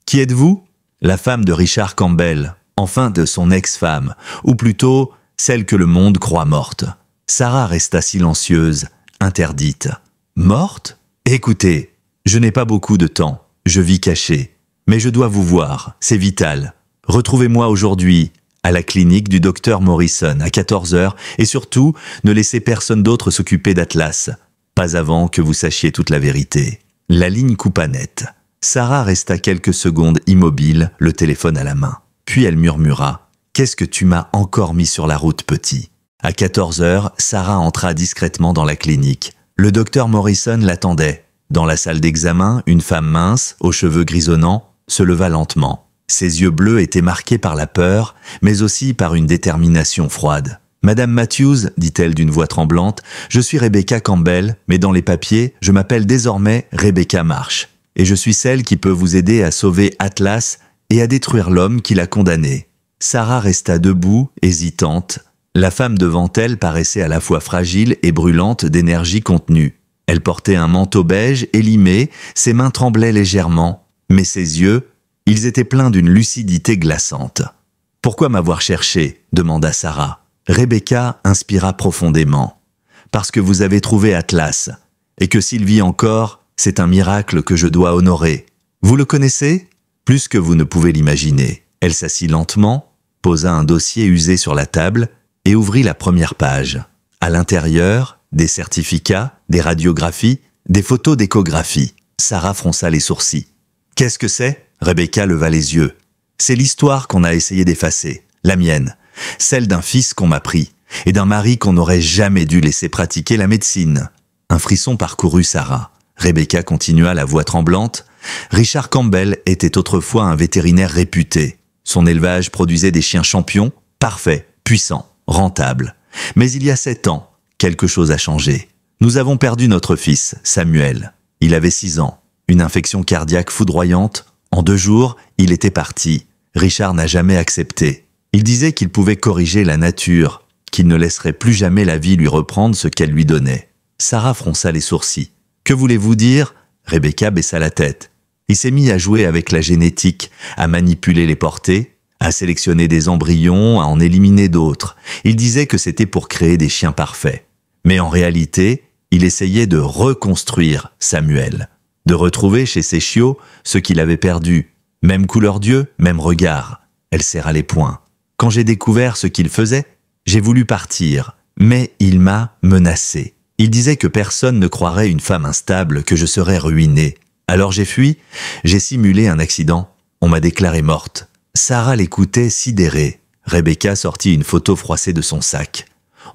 Qui êtes-vous » ? La femme de Richard Campbell, enfin de son ex-femme, ou plutôt celle que le monde croit morte. Sarah resta silencieuse, interdite. « Morte ? Écoutez, je n'ai pas beaucoup de temps. Je vis cachée. Mais je dois vous voir, c'est vital. Retrouvez-moi aujourd'hui à la clinique du docteur Morrison à 14 h et surtout, ne laissez personne d'autre s'occuper d'Atlas. Pas avant que vous sachiez toute la vérité. » La ligne coupa net. Sarah resta quelques secondes immobile, le téléphone à la main. Puis elle murmura « Qu'est-ce que tu m'as encore mis sur la route, petit ?» À 14 h, Sarah entra discrètement dans la clinique. Le docteur Morrison l'attendait. Dans la salle d'examen, une femme mince, aux cheveux grisonnants, se leva lentement. Ses yeux bleus étaient marqués par la peur, mais aussi par une détermination froide. « Madame Matthews, dit-elle d'une voix tremblante, je suis Rebecca Campbell, mais dans les papiers, je m'appelle désormais Rebecca Marsh. Et je suis celle qui peut vous aider à sauver Atlas et à détruire l'homme qui l'a condamné. » Sarah resta debout, hésitante. La femme devant elle paraissait à la fois fragile et brûlante d'énergie contenue. Elle portait un manteau beige élimé, ses mains tremblaient légèrement, mais ses yeux, ils étaient pleins d'une lucidité glaçante. « Pourquoi m'avoir cherché ?» demanda Sarah. Rebecca inspira profondément. « Parce que vous avez trouvé Atlas, et que s'il vit encore, c'est un miracle que je dois honorer. Vous le connaissez ? Plus que vous ne pouvez l'imaginer. » Elle s'assit lentement, posa un dossier usé sur la table et ouvrit la première page. À l'intérieur, des certificats, des radiographies, des photos d'échographie. Sarah fronça les sourcils. « Qu'est-ce que c'est ?» Rebecca leva les yeux. « C'est l'histoire qu'on a essayé d'effacer, la mienne, celle d'un fils qu'on m'a pris, et d'un mari qu'on n'aurait jamais dû laisser pratiquer la médecine. » Un frisson parcourut Sarah. Rebecca continua, la voix tremblante. « Richard Campbell était autrefois un vétérinaire réputé. Son élevage produisait des chiens champions, parfaits, puissants, rentables. Mais il y a 7 ans, quelque chose a changé. Nous avons perdu notre fils, Samuel. Il avait 6 ans. Une infection cardiaque foudroyante. En 2 jours, il était parti. Richard n'a jamais accepté. Il disait qu'il pouvait corriger la nature, qu'il ne laisserait plus jamais la vie lui reprendre ce qu'elle lui donnait. » Sarah fronça les sourcils. « Que voulez-vous dire ?» Rebecca baissa la tête. Il s'est mis à jouer avec la génétique, à manipuler les portées, à sélectionner des embryons, à en éliminer d'autres. Il disait que c'était pour créer des chiens parfaits. Mais en réalité, il essayait de reconstruire Samuel, de retrouver chez ses chiots ce qu'il avait perdu. Même couleur d'yeux, même regard. Elle serra les poings. Quand j'ai découvert ce qu'il faisait, j'ai voulu partir, mais il m'a menacé. Il disait que personne ne croirait une femme instable, que je serais ruinée. Alors j'ai fui, j'ai simulé un accident. On m'a déclarée morte. Sarah l'écoutait sidérée. Rebecca sortit une photo froissée de son sac.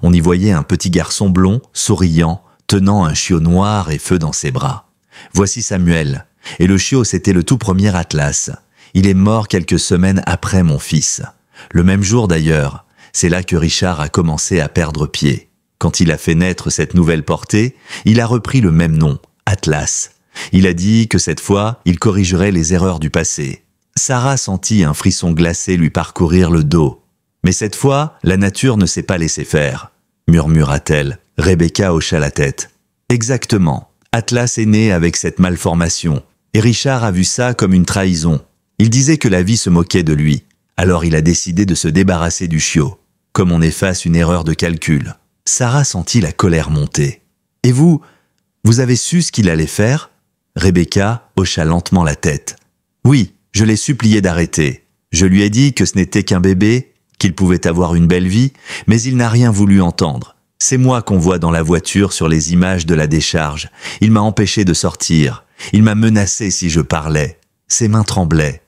On y voyait un petit garçon blond, souriant, tenant un chiot noir et feu dans ses bras. Voici Samuel. Et le chiot, c'était le tout premier Atlas. Il est mort quelques semaines après mon fils. Le même jour d'ailleurs, c'est là que Richard a commencé à perdre pied. Quand il a fait naître cette nouvelle portée, il a repris le même nom, Atlas. Il a dit que cette fois, il corrigerait les erreurs du passé. Sarah sentit un frisson glacé lui parcourir le dos. Mais cette fois, la nature ne s'est pas laissée faire, murmura-t-elle. Rebecca hocha la tête. Exactement. Atlas est né avec cette malformation. Et Richard a vu ça comme une trahison. Il disait que la vie se moquait de lui. Alors il a décidé de se débarrasser du chiot, comme on efface une erreur de calcul. Sarah sentit la colère monter. « Et vous avez su ce qu'il allait faire ?» Rebecca hocha lentement la tête. « Oui, je l'ai supplié d'arrêter. Je lui ai dit que ce n'était qu'un bébé, qu'il pouvait avoir une belle vie, mais il n'a rien voulu entendre. C'est moi qu'on voit dans la voiture sur les images de la décharge. Il m'a empêché de sortir. Il m'a menacé si je parlais. Ses mains tremblaient.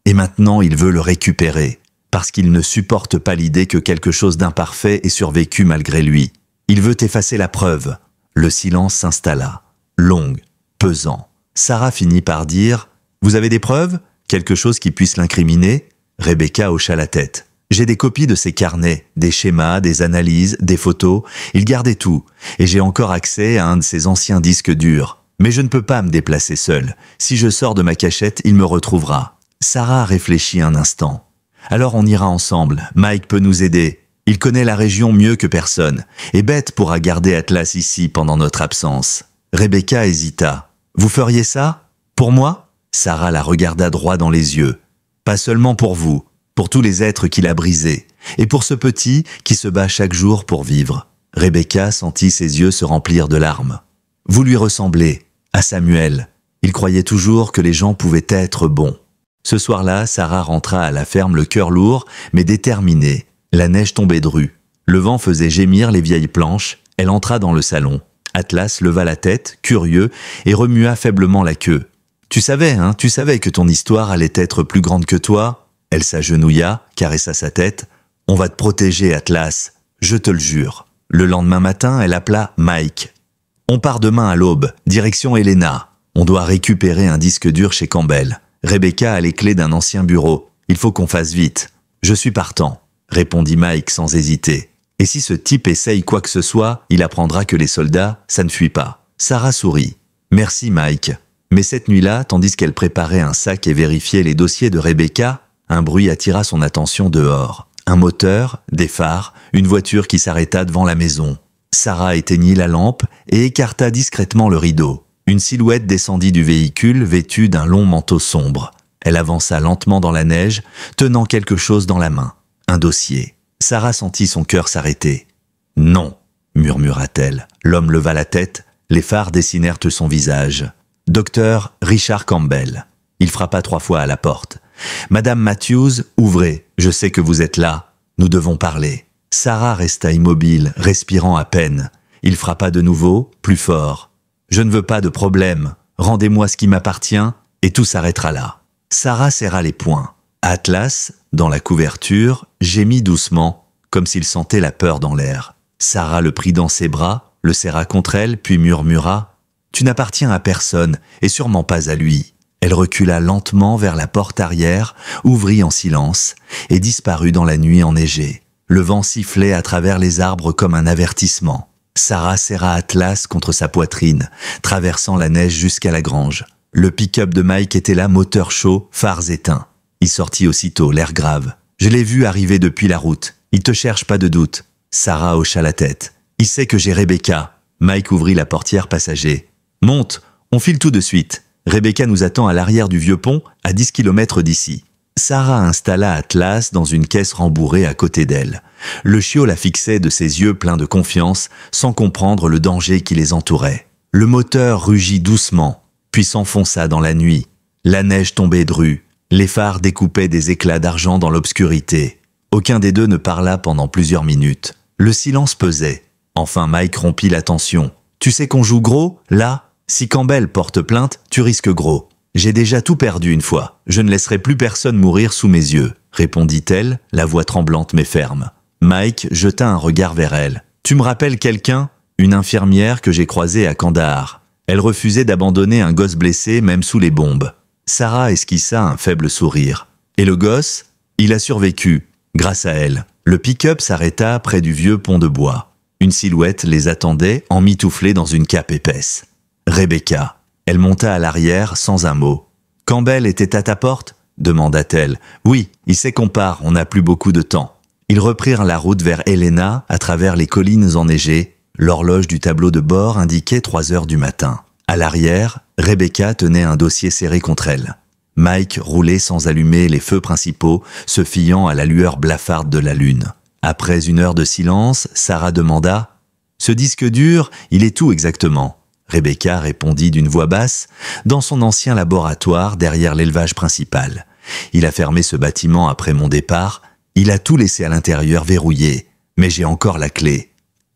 Et maintenant, il veut le récupérer, parce qu'il ne supporte pas l'idée que quelque chose d'imparfait ait survécu malgré lui. Il veut effacer la preuve. Le silence s'installa, long, pesant. Sarah finit par dire « Vous avez des preuves? Quelque chose qui puisse l'incriminer ?» Rebecca hocha la tête. « J'ai des copies de ses carnets, des schémas, des analyses, des photos. Il gardait tout. Et j'ai encore accès à un de ses anciens disques durs. Mais je ne peux pas me déplacer seul. Si je sors de ma cachette, il me retrouvera. » Sarah réfléchit un instant. « Alors on ira ensemble. Mike peut nous aider. Il connaît la région mieux que personne. Et Beth pourra garder Atlas ici pendant notre absence. » Rebecca hésita. « Vous feriez ça? Pour moi ?» Sarah la regarda droit dans les yeux. « Pas seulement pour vous, pour tous les êtres qu'il a brisés, et pour ce petit qui se bat chaque jour pour vivre. » Rebecca sentit ses yeux se remplir de larmes. « Vous lui ressemblez, à Samuel. Il croyait toujours que les gens pouvaient être bons. » Ce soir-là, Sarah rentra à la ferme le cœur lourd, mais déterminée. La neige tombait drue. Le vent faisait gémir les vieilles planches. Elle entra dans le salon. Atlas leva la tête, curieux, et remua faiblement la queue. « Tu savais que ton histoire allait être plus grande que toi ?» Elle s'agenouilla, caressa sa tête. « On va te protéger, Atlas, je te le jure. » Le lendemain matin, elle appela Mike. « On part demain à l'aube, direction Helena. On doit récupérer un disque dur chez Campbell. Rebecca a les clés d'un ancien bureau. Il faut qu'on fasse vite. »« Je suis partant, » répondit Mike sans hésiter. « Et si ce type essaye quoi que ce soit, il apprendra que les soldats, ça ne fuit pas. » Sarah sourit. « Merci Mike. » Mais cette nuit-là, tandis qu'elle préparait un sac et vérifiait les dossiers de Rebecca, un bruit attira son attention dehors. Un moteur, des phares, une voiture qui s'arrêta devant la maison. Sarah éteignit la lampe et écarta discrètement le rideau. Une silhouette descendit du véhicule, vêtue d'un long manteau sombre. Elle avança lentement dans la neige, tenant quelque chose dans la main. Un dossier. Sarah sentit son cœur s'arrêter. « Non !» murmura-t-elle. L'homme leva la tête, les phares dessinèrent son visage. « Docteur Richard Campbell. » Il frappa 3 fois à la porte. « Madame Matthews, ouvrez, je sais que vous êtes là. Nous devons parler. » Sarah resta immobile, respirant à peine. Il frappa de nouveau, plus fort. « Je ne veux pas de problème. Rendez-moi ce qui m'appartient et tout s'arrêtera là. » Sarah serra les poings. Atlas, dans la couverture, gémit doucement, comme s'il sentait la peur dans l'air. Sarah le prit dans ses bras, le serra contre elle, puis murmura « Tu n'appartiens à personne, et sûrement pas à lui. » Elle recula lentement vers la porte arrière, ouvrit en silence, et disparut dans la nuit enneigée. Le vent sifflait à travers les arbres comme un avertissement. Sarah serra Atlas contre sa poitrine, traversant la neige jusqu'à la grange. Le pick-up de Mike était là, moteur chaud, phares éteints. Il sortit aussitôt, l'air grave. « Je l'ai vu arriver depuis la route. Il te cherche, pas de doute. » Sarah hocha la tête. « Il sait que j'ai Rebecca. » Mike ouvrit la portière passager. « Monte, on file tout de suite. Rebecca nous attend à l'arrière du vieux pont, à 10 km d'ici. » Sarah installa Atlas dans une caisse rembourrée à côté d'elle. Le chiot la fixait de ses yeux pleins de confiance, sans comprendre le danger qui les entourait. Le moteur rugit doucement, puis s'enfonça dans la nuit. La neige tombait drue. Les phares découpaient des éclats d'argent dans l'obscurité. Aucun des deux ne parla pendant plusieurs minutes. Le silence pesait. Enfin Mike rompit la tension. « Tu sais qu'on joue gros, là ? Si Campbell porte plainte, tu risques gros. J'ai déjà tout perdu une fois. Je ne laisserai plus personne mourir sous mes yeux, » répondit-elle, la voix tremblante mais ferme. Mike jeta un regard vers elle. « Tu me rappelles quelqu'un ? Une infirmière que j'ai croisée à Kandahar. Elle refusait d'abandonner un gosse blessé même sous les bombes. » Sarah esquissa un faible sourire. « Et le gosse ? Il a survécu, grâce à elle. » Le pick-up s'arrêta près du vieux pont de bois. Une silhouette les attendait, emmitouflée dans une cape épaisse. Rebecca. Elle monta à l'arrière sans un mot. « Campbell était à ta porte ?» demanda-t-elle. « Oui, il sait qu'on part, on n'a plus beaucoup de temps. » Ils reprirent la route vers Helena, à travers les collines enneigées. L'horloge du tableau de bord indiquait 3 heures du matin. À l'arrière, Rebecca tenait un dossier serré contre elle. Mike roulait sans allumer les feux principaux, se fiant à la lueur blafarde de la lune. Après 1 heure de silence, Sarah demanda « Ce disque dur, il est où exactement ?» Rebecca répondit d'une voix basse, « Dans son ancien laboratoire, derrière l'élevage principal. Il a fermé ce bâtiment après mon départ. Il a tout laissé à l'intérieur verrouillé, mais j'ai encore la clé. »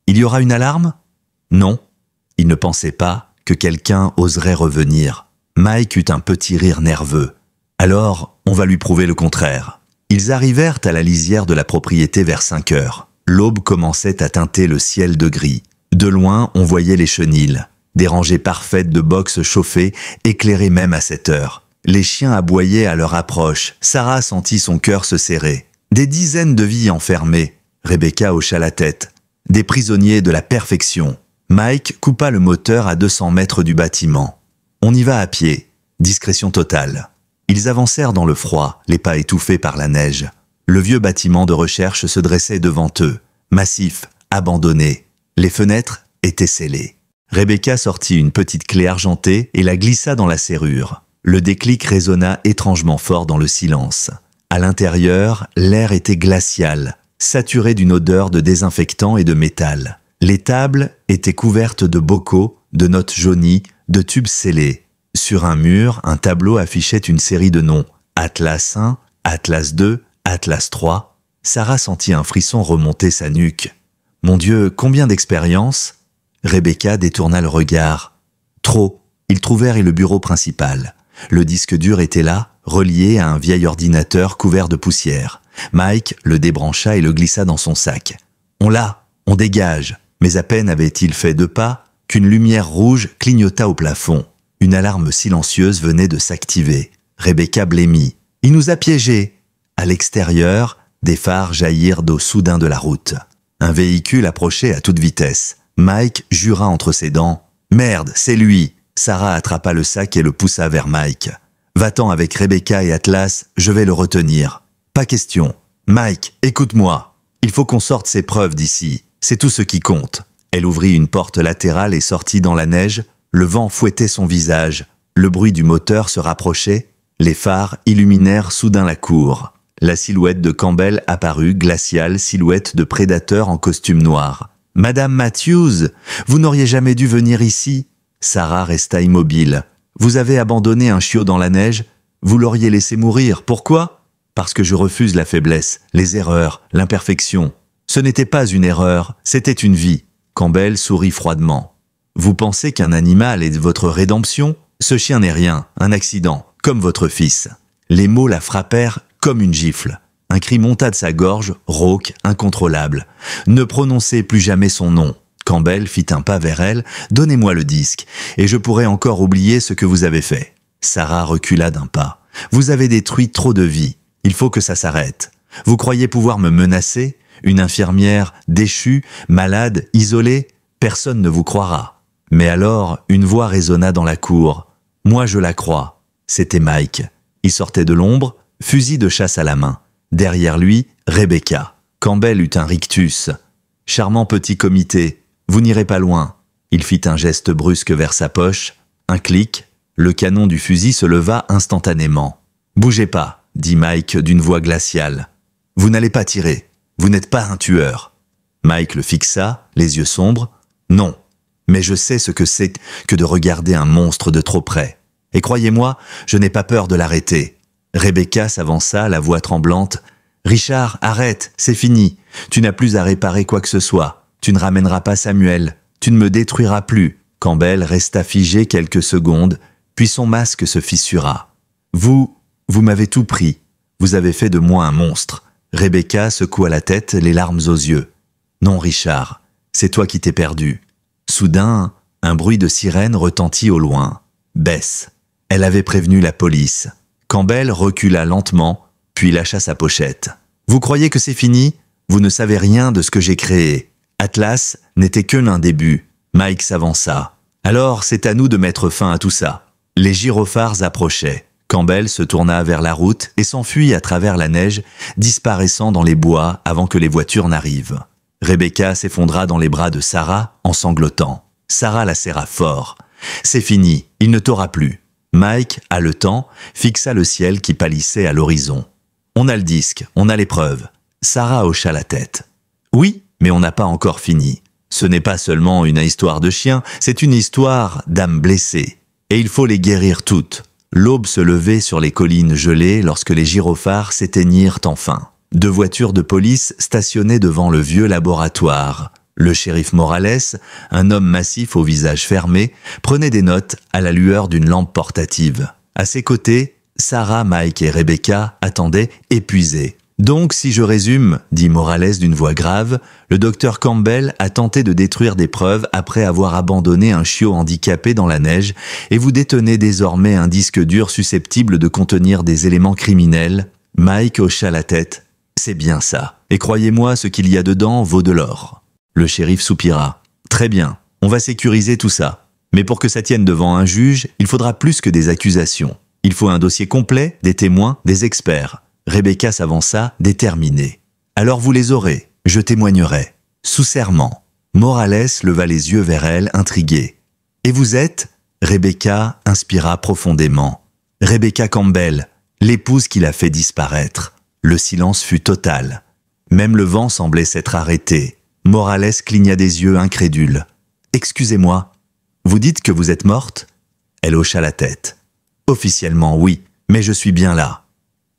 Il y aura une alarme? Non. Il ne pensait pas que quelqu'un oserait revenir. Mike eut un petit rire nerveux. Alors, on va lui prouver le contraire. Ils arrivèrent à la lisière de la propriété vers 5 heures. L'aube commençait à teinter le ciel de gris. De loin, on voyait les chenils. Des rangées parfaites de box chauffées, éclairées même à 7 heures. Les chiens aboyaient à leur approche. Sarah sentit son cœur se serrer. Des dizaines de vies enfermées. Rebecca hocha la tête. Des prisonniers de la perfection. Mike coupa le moteur à 200 mètres du bâtiment. On y va à pied. Discrétion totale. Ils avancèrent dans le froid, les pas étouffés par la neige. Le vieux bâtiment de recherche se dressait devant eux. Massif, abandonné. Les fenêtres étaient scellées. Rebecca sortit une petite clé argentée et la glissa dans la serrure. Le déclic résonna étrangement fort dans le silence. À l'intérieur, l'air était glacial, saturé d'une odeur de désinfectant et de métal. Les tables étaient couvertes de bocaux, de notes jaunies, de tubes scellés. Sur un mur, un tableau affichait une série de noms. Atlas 1, Atlas 2, Atlas 3. Sarah sentit un frisson remonter sa nuque. Mon Dieu, combien d'expérience! Rebecca détourna le regard. Trop. Ils trouvèrent le bureau principal. Le disque dur était là, relié à un vieil ordinateur couvert de poussière. Mike le débrancha et le glissa dans son sac. On l'a, on dégage. Mais à peine avait-il fait 2 pas qu'une lumière rouge clignota au plafond. Une alarme silencieuse venait de s'activer. Rebecca blêmit. Il nous a piégés. À l'extérieur, des phares jaillirent d'au soudain de la route. Un véhicule approchait à toute vitesse. Mike jura entre ses dents. « Merde, c'est lui !» Sarah attrapa le sac et le poussa vers Mike. « Va-t'en avec Rebecca et Atlas, je vais le retenir. »« Pas question. Mike, écoute-moi. Il faut qu'on sorte ces preuves d'ici. C'est tout ce qui compte. » Elle ouvrit une porte latérale et sortit dans la neige. Le vent fouettait son visage. Le bruit du moteur se rapprochait. Les phares illuminèrent soudain la cour. La silhouette de Campbell apparut, glaciale, silhouette de prédateur en costume noir. « Madame Matthews, vous n'auriez jamais dû venir ici ?» Sarah resta immobile. « Vous avez abandonné un chiot dans la neige. Vous l'auriez laissé mourir. Pourquoi ? Parce que je refuse la faiblesse, les erreurs, l'imperfection. Ce n'était pas une erreur, c'était une vie. » Campbell sourit froidement. « Vous pensez qu'un animal est votre rédemption ? Ce chien n'est rien, un accident, comme votre fils. » Les mots la frappèrent comme une gifle. Un cri monta de sa gorge, rauque, incontrôlable. « Ne prononcez plus jamais son nom. » Campbell fit un pas vers elle. « Donnez-moi le disque, et je pourrai encore oublier ce que vous avez fait. » Sarah recula d'un pas. « Vous avez détruit trop de vies. Il faut que ça s'arrête. Vous croyez pouvoir me menacer ? Une infirmière déchue, malade, isolée ? Personne ne vous croira. » Mais alors, une voix résonna dans la cour. « Moi, je la crois. » C'était Mike. Il sortait de l'ombre, fusil de chasse à la main. Derrière lui, Rebecca. Campbell eut un rictus. « Charmant petit comité, vous n'irez pas loin. » Il fit un geste brusque vers sa poche. Un clic. Le canon du fusil se leva instantanément. « Bougez pas, » dit Mike d'une voix glaciale. « Vous n'allez pas tirer. Vous n'êtes pas un tueur. » Mike le fixa, les yeux sombres. « Non, mais je sais ce que c'est que de regarder un monstre de trop près. Et croyez-moi, je n'ai pas peur de l'arrêter. » Rebecca s'avança, la voix tremblante. « Richard, arrête, c'est fini. Tu n'as plus à réparer quoi que ce soit. Tu ne ramèneras pas Samuel. Tu ne me détruiras plus. » Campbell resta figé quelques secondes, puis son masque se fissura. « Vous m'avez tout pris. Vous avez fait de moi un monstre. » Rebecca secoua la tête, les larmes aux yeux. « Non, Richard, c'est toi qui t'es perdu. » Soudain, un bruit de sirène retentit au loin. Bess. Elle avait prévenu la police. Campbell recula lentement, puis lâcha sa pochette. « Vous croyez que c'est fini ? Vous ne savez rien de ce que j'ai créé. Atlas n'était que l'un début. » Mike s'avança. « Alors, c'est à nous de mettre fin à tout ça. » Les gyrophares approchaient. Campbell se tourna vers la route et s'enfuit à travers la neige, disparaissant dans les bois avant que les voitures n'arrivent. Rebecca s'effondra dans les bras de Sarah en sanglotant. Sarah la serra fort. « C'est fini, il ne t'aura plus. » Mike, haletant, fixa le ciel qui pâlissait à l'horizon. « On a le disque, on a les preuves. » Sarah hocha la tête. « Oui, mais on n'a pas encore fini. Ce n'est pas seulement une histoire de chien, c'est une histoire d'âmes blessées. Et il faut les guérir toutes. » L'aube se levait sur les collines gelées lorsque les gyrophares s'éteignirent enfin. 2 voitures de police stationnaient devant le vieux laboratoire. Le shérif Morales, un homme massif au visage fermé, prenait des notes à la lueur d'une lampe portative. À ses côtés, Sarah, Mike et Rebecca attendaient épuisés. Donc, si je résume, dit Morales d'une voix grave, le docteur Campbell a tenté de détruire des preuves après avoir abandonné un chiot handicapé dans la neige et vous détenez désormais un disque dur susceptible de contenir des éléments criminels. Mike hocha la tête. C'est bien ça. Et croyez-moi, ce qu'il y a dedans vaut de l'or. Le shérif soupira. Très bien, on va sécuriser tout ça. Mais pour que ça tienne devant un juge, il faudra plus que des accusations. Il faut un dossier complet, des témoins, des experts. Rebecca s'avança, déterminée. Alors vous les aurez, je témoignerai. Sous serment. Morales leva les yeux vers elle, intrigué. Et vous êtes ? Rebecca inspira profondément. Rebecca Campbell, l'épouse qui l'a fait disparaître. Le silence fut total. Même le vent semblait s'être arrêté. Morales cligna des yeux incrédule. Excusez-moi, vous dites que vous êtes morte ? Elle hocha la tête. Officiellement oui, mais je suis bien là.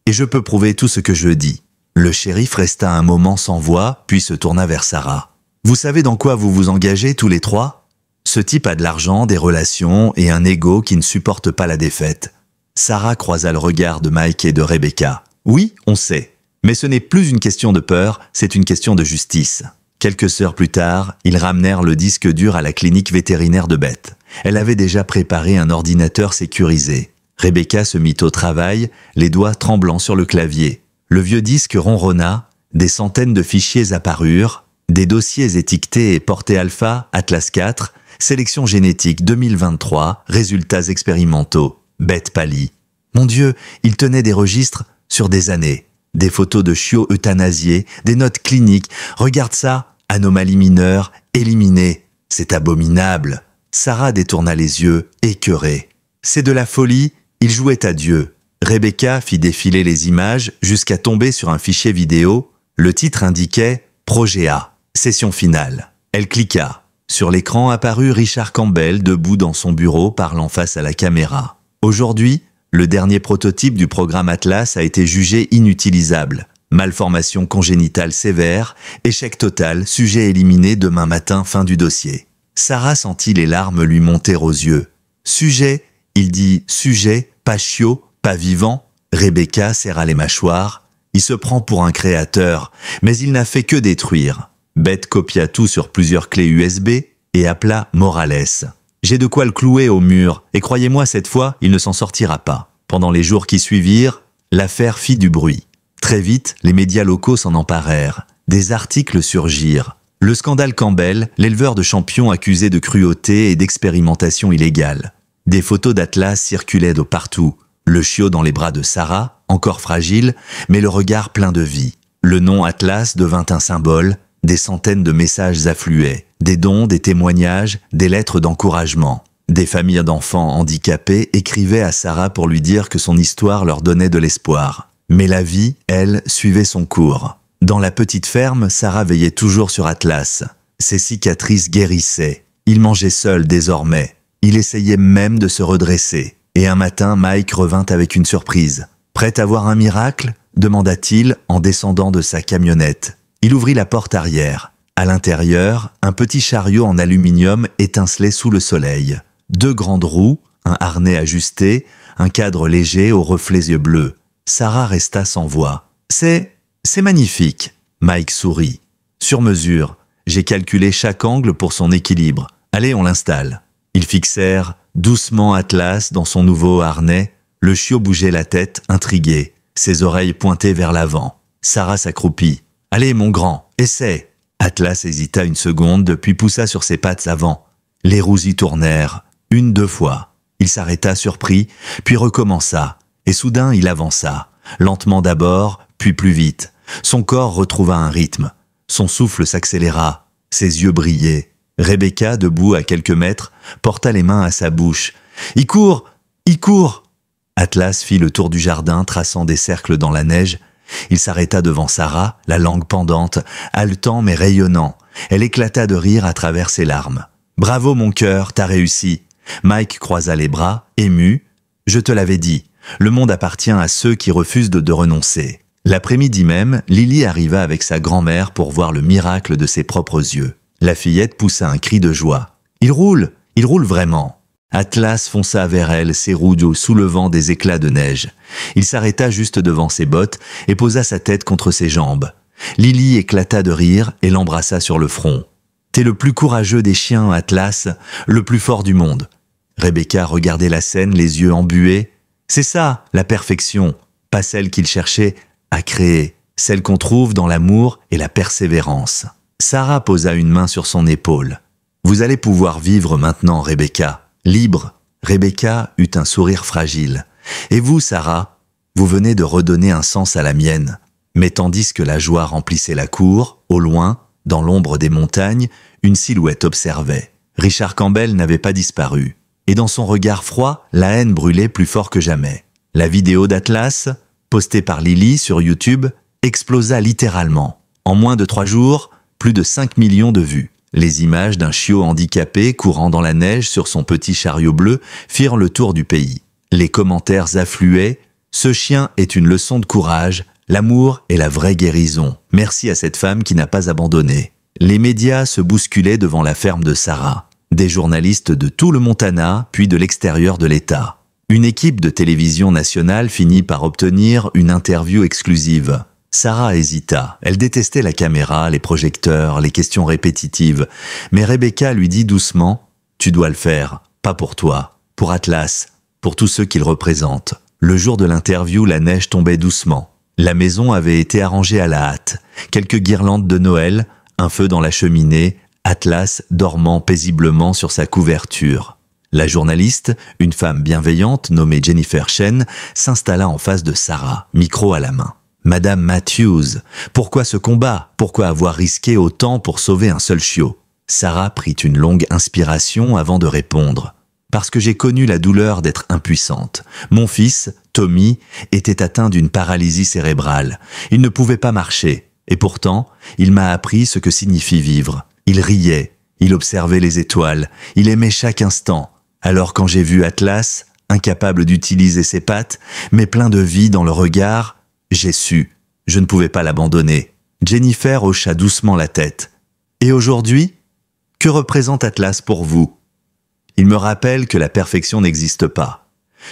Et je peux prouver tout ce que je dis. Le shérif resta un moment sans voix, puis se tourna vers Sarah. Vous savez dans quoi vous vous engagez tous les trois ? Ce type a de l'argent, des relations et un ego qui ne supporte pas la défaite. Sarah croisa le regard de Mike et de Rebecca. Oui, on sait. Mais ce n'est plus une question de peur, c'est une question de justice. Quelques heures plus tard, ils ramenèrent le disque dur à la clinique vétérinaire de Beth. Elle avait déjà préparé un ordinateur sécurisé. Rebecca se mit au travail, les doigts tremblants sur le clavier. Le vieux disque ronronna, des centaines de fichiers apparurent, des dossiers étiquetés et portés alpha, Atlas 4, sélection génétique 2023, résultats expérimentaux. Beth pâlit. Mon Dieu, il tenait des registres sur des années. Des photos de chiots euthanasiés, des notes cliniques. Regarde ça, anomalie mineure, éliminée. C'est abominable. Sarah détourna les yeux, écœurée. C'est de la folie. Il jouait à Dieu. Rebecca fit défiler les images jusqu'à tomber sur un fichier vidéo. Le titre indiquait « Projet A, session finale ». Elle cliqua. Sur l'écran apparut Richard Campbell debout dans son bureau parlant face à la caméra. Aujourd'hui, le dernier prototype du programme Atlas a été jugé inutilisable. Malformation congénitale sévère, échec total, sujet éliminé demain matin, fin du dossier. Sarah sentit les larmes lui monter aux yeux. Sujet, il dit sujet, pas chiot, pas vivant. Rebecca serra les mâchoires. Il se prend pour un créateur, mais il n'a fait que détruire. Beth copia tout sur plusieurs clés USB et appela Morales. J'ai de quoi le clouer au mur, et croyez-moi cette fois, il ne s'en sortira pas. Pendant les jours qui suivirent, l'affaire fit du bruit. Très vite, les médias locaux s'en emparèrent. Des articles surgirent. Le scandale Campbell, l'éleveur de champions accusé de cruauté et d'expérimentation illégale. Des photos d'Atlas circulaient de partout. Le chiot dans les bras de Sarah, encore fragile, mais le regard plein de vie. Le nom Atlas devint un symbole, des centaines de messages affluaient. Des dons, des témoignages, des lettres d'encouragement. Des familles d'enfants handicapés écrivaient à Sarah pour lui dire que son histoire leur donnait de l'espoir. Mais la vie, elle, suivait son cours. Dans la petite ferme, Sarah veillait toujours sur Atlas. Ses cicatrices guérissaient. Il mangeait seul désormais. Il essayait même de se redresser. Et un matin, Mike revint avec une surprise. « Prêt à voir un miracle ?» demanda-t-il en descendant de sa camionnette. Il ouvrit la porte arrière. À l'intérieur, un petit chariot en aluminium étincelait sous le soleil. 2 grandes roues, un harnais ajusté, un cadre léger aux reflets yeux bleus. Sarah resta sans voix. « C'est magnifique !» Mike sourit. « Sur mesure. J'ai calculé chaque angle pour son équilibre. Allez, on l'installe. » Ils fixèrent doucement Atlas dans son nouveau harnais. Le chiot bougeait la tête, intrigué, ses oreilles pointées vers l'avant. Sarah s'accroupit. « Allez, mon grand, essaie !» Atlas hésita une seconde, puis poussa sur ses pattes avant. Les roues y tournèrent, 1-2 fois. Il s'arrêta surpris, puis recommença. Et soudain, il avança. Lentement d'abord, puis plus vite. Son corps retrouva un rythme. Son souffle s'accéléra. Ses yeux brillaient. Rebecca, debout à quelques mètres, porta les mains à sa bouche. « Il court ! Il court !» Atlas fit le tour du jardin, traçant des cercles dans la neige. Il s'arrêta devant Sarah, la langue pendante, haletant mais rayonnant. Elle éclata de rire à travers ses larmes. « Bravo mon cœur, t'as réussi !» Mike croisa les bras, ému. « Je te l'avais dit, le monde appartient à ceux qui refusent de renoncer. » L'après-midi même, Lily arriva avec sa grand-mère pour voir le miracle de ses propres yeux. La fillette poussa un cri de joie. Il roule vraiment. Atlas fonça vers elle, ses roues soulevant des éclats de neige. Il s'arrêta juste devant ses bottes et posa sa tête contre ses jambes. Lily éclata de rire et l'embrassa sur le front. « T'es le plus courageux des chiens, Atlas, le plus fort du monde. » Rebecca regardait la scène, les yeux embués. C'est ça, la perfection, pas celle qu'il cherchait à créer, celle qu'on trouve dans l'amour et la persévérance. Sarah posa une main sur son épaule. « Vous allez pouvoir vivre maintenant, Rebecca. Libre. » Rebecca eut un sourire fragile. « Et vous, Sarah, vous venez de redonner un sens à la mienne. » Mais tandis que la joie remplissait la cour, au loin, dans l'ombre des montagnes, une silhouette observait. Richard Campbell n'avait pas disparu. Et dans son regard froid, la haine brûlait plus fort que jamais. La vidéo d'Atlas, postée par Lily sur YouTube, explosa littéralement. En moins de 3 jours, plus de 5 millions de vues. Les images d'un chiot handicapé courant dans la neige sur son petit chariot bleu firent le tour du pays. Les commentaires affluaient. « Ce chien est une leçon de courage. L'amour est la vraie guérison. Merci à cette femme qui n'a pas abandonné. » Les médias se bousculaient devant la ferme de Sarah. Des journalistes de tout le Montana, puis de l'extérieur de l'État. Une équipe de télévision nationale finit par obtenir une interview exclusive. Sarah hésita. Elle détestait la caméra, les projecteurs, les questions répétitives. Mais Rebecca lui dit doucement « Tu dois le faire, pas pour toi, pour Atlas, pour tous ceux qu'il représente. » Le jour de l'interview, la neige tombait doucement. La maison avait été arrangée à la hâte. Quelques guirlandes de Noël, un feu dans la cheminée, Atlas dormant paisiblement sur sa couverture. La journaliste, une femme bienveillante nommée Jennifer Chen, s'installa en face de Sarah, micro à la main. « Madame Matthews, pourquoi ce combat? Pourquoi avoir risqué autant pour sauver un seul chiot ?» Sarah prit une longue inspiration avant de répondre. « Parce que j'ai connu la douleur d'être impuissante. Mon fils, Tommy, était atteint d'une paralysie cérébrale. Il ne pouvait pas marcher. Et pourtant, il m'a appris ce que signifie vivre. Il riait, il observait les étoiles, il aimait chaque instant. Alors quand j'ai vu Atlas, incapable d'utiliser ses pattes, mais plein de vie dans le regard, j'ai su, je ne pouvais pas l'abandonner. » Jennifer hocha doucement la tête. « Et aujourd'hui, que représente Atlas pour vous? Il me rappelle que la perfection n'existe pas,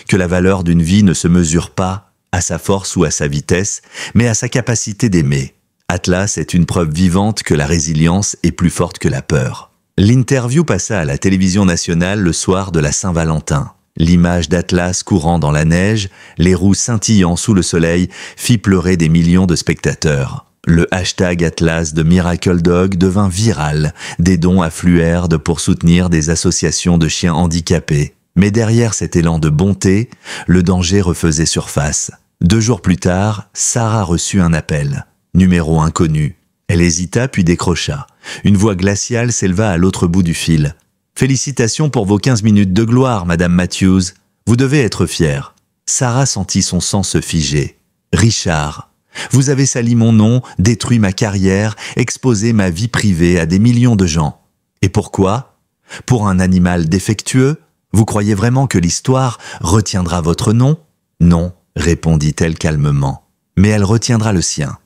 que la valeur d'une vie ne se mesure pas à sa force ou à sa vitesse, mais à sa capacité d'aimer. Atlas est une preuve vivante que la résilience est plus forte que la peur. » L'interview passa à la télévision nationale le soir de la Saint-Valentin. L'image d'Atlas courant dans la neige, les roues scintillant sous le soleil, fit pleurer des millions de spectateurs. Le hashtag Atlas de Miracle Dog devint viral. Des dons affluèrent pour soutenir des associations de chiens handicapés. Mais derrière cet élan de bonté, le danger refaisait surface. 2 jours plus tard, Sarah reçut un appel. Numéro inconnu. Elle hésita puis décrocha. Une voix glaciale s'éleva à l'autre bout du fil. « Félicitations pour vos 15 minutes de gloire, Madame Matthews. Vous devez être fière. » Sarah sentit son sang se figer. « Richard, vous avez sali mon nom, détruit ma carrière, exposé ma vie privée à des millions de gens. Et pourquoi? Pour un animal défectueux? Vous croyez vraiment que l'histoire retiendra votre nom? » « Non, » répondit-elle calmement. « Mais elle retiendra le sien. »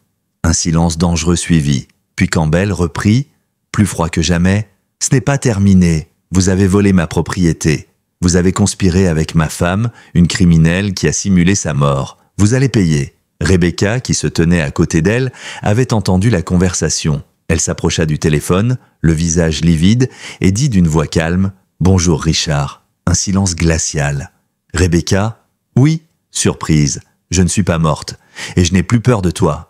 Un silence dangereux suivit. Puis Campbell reprit, plus froid que jamais. « Ce n'est pas terminé. Vous avez volé ma propriété. Vous avez conspiré avec ma femme, une criminelle qui a simulé sa mort. Vous allez payer. » Rebecca, qui se tenait à côté d'elle, avait entendu la conversation. Elle s'approcha du téléphone, le visage livide, et dit d'une voix calme « Bonjour Richard ». Un silence glacial. Rebecca ? Oui, surprise. Je ne suis pas morte, et je n'ai plus peur de toi.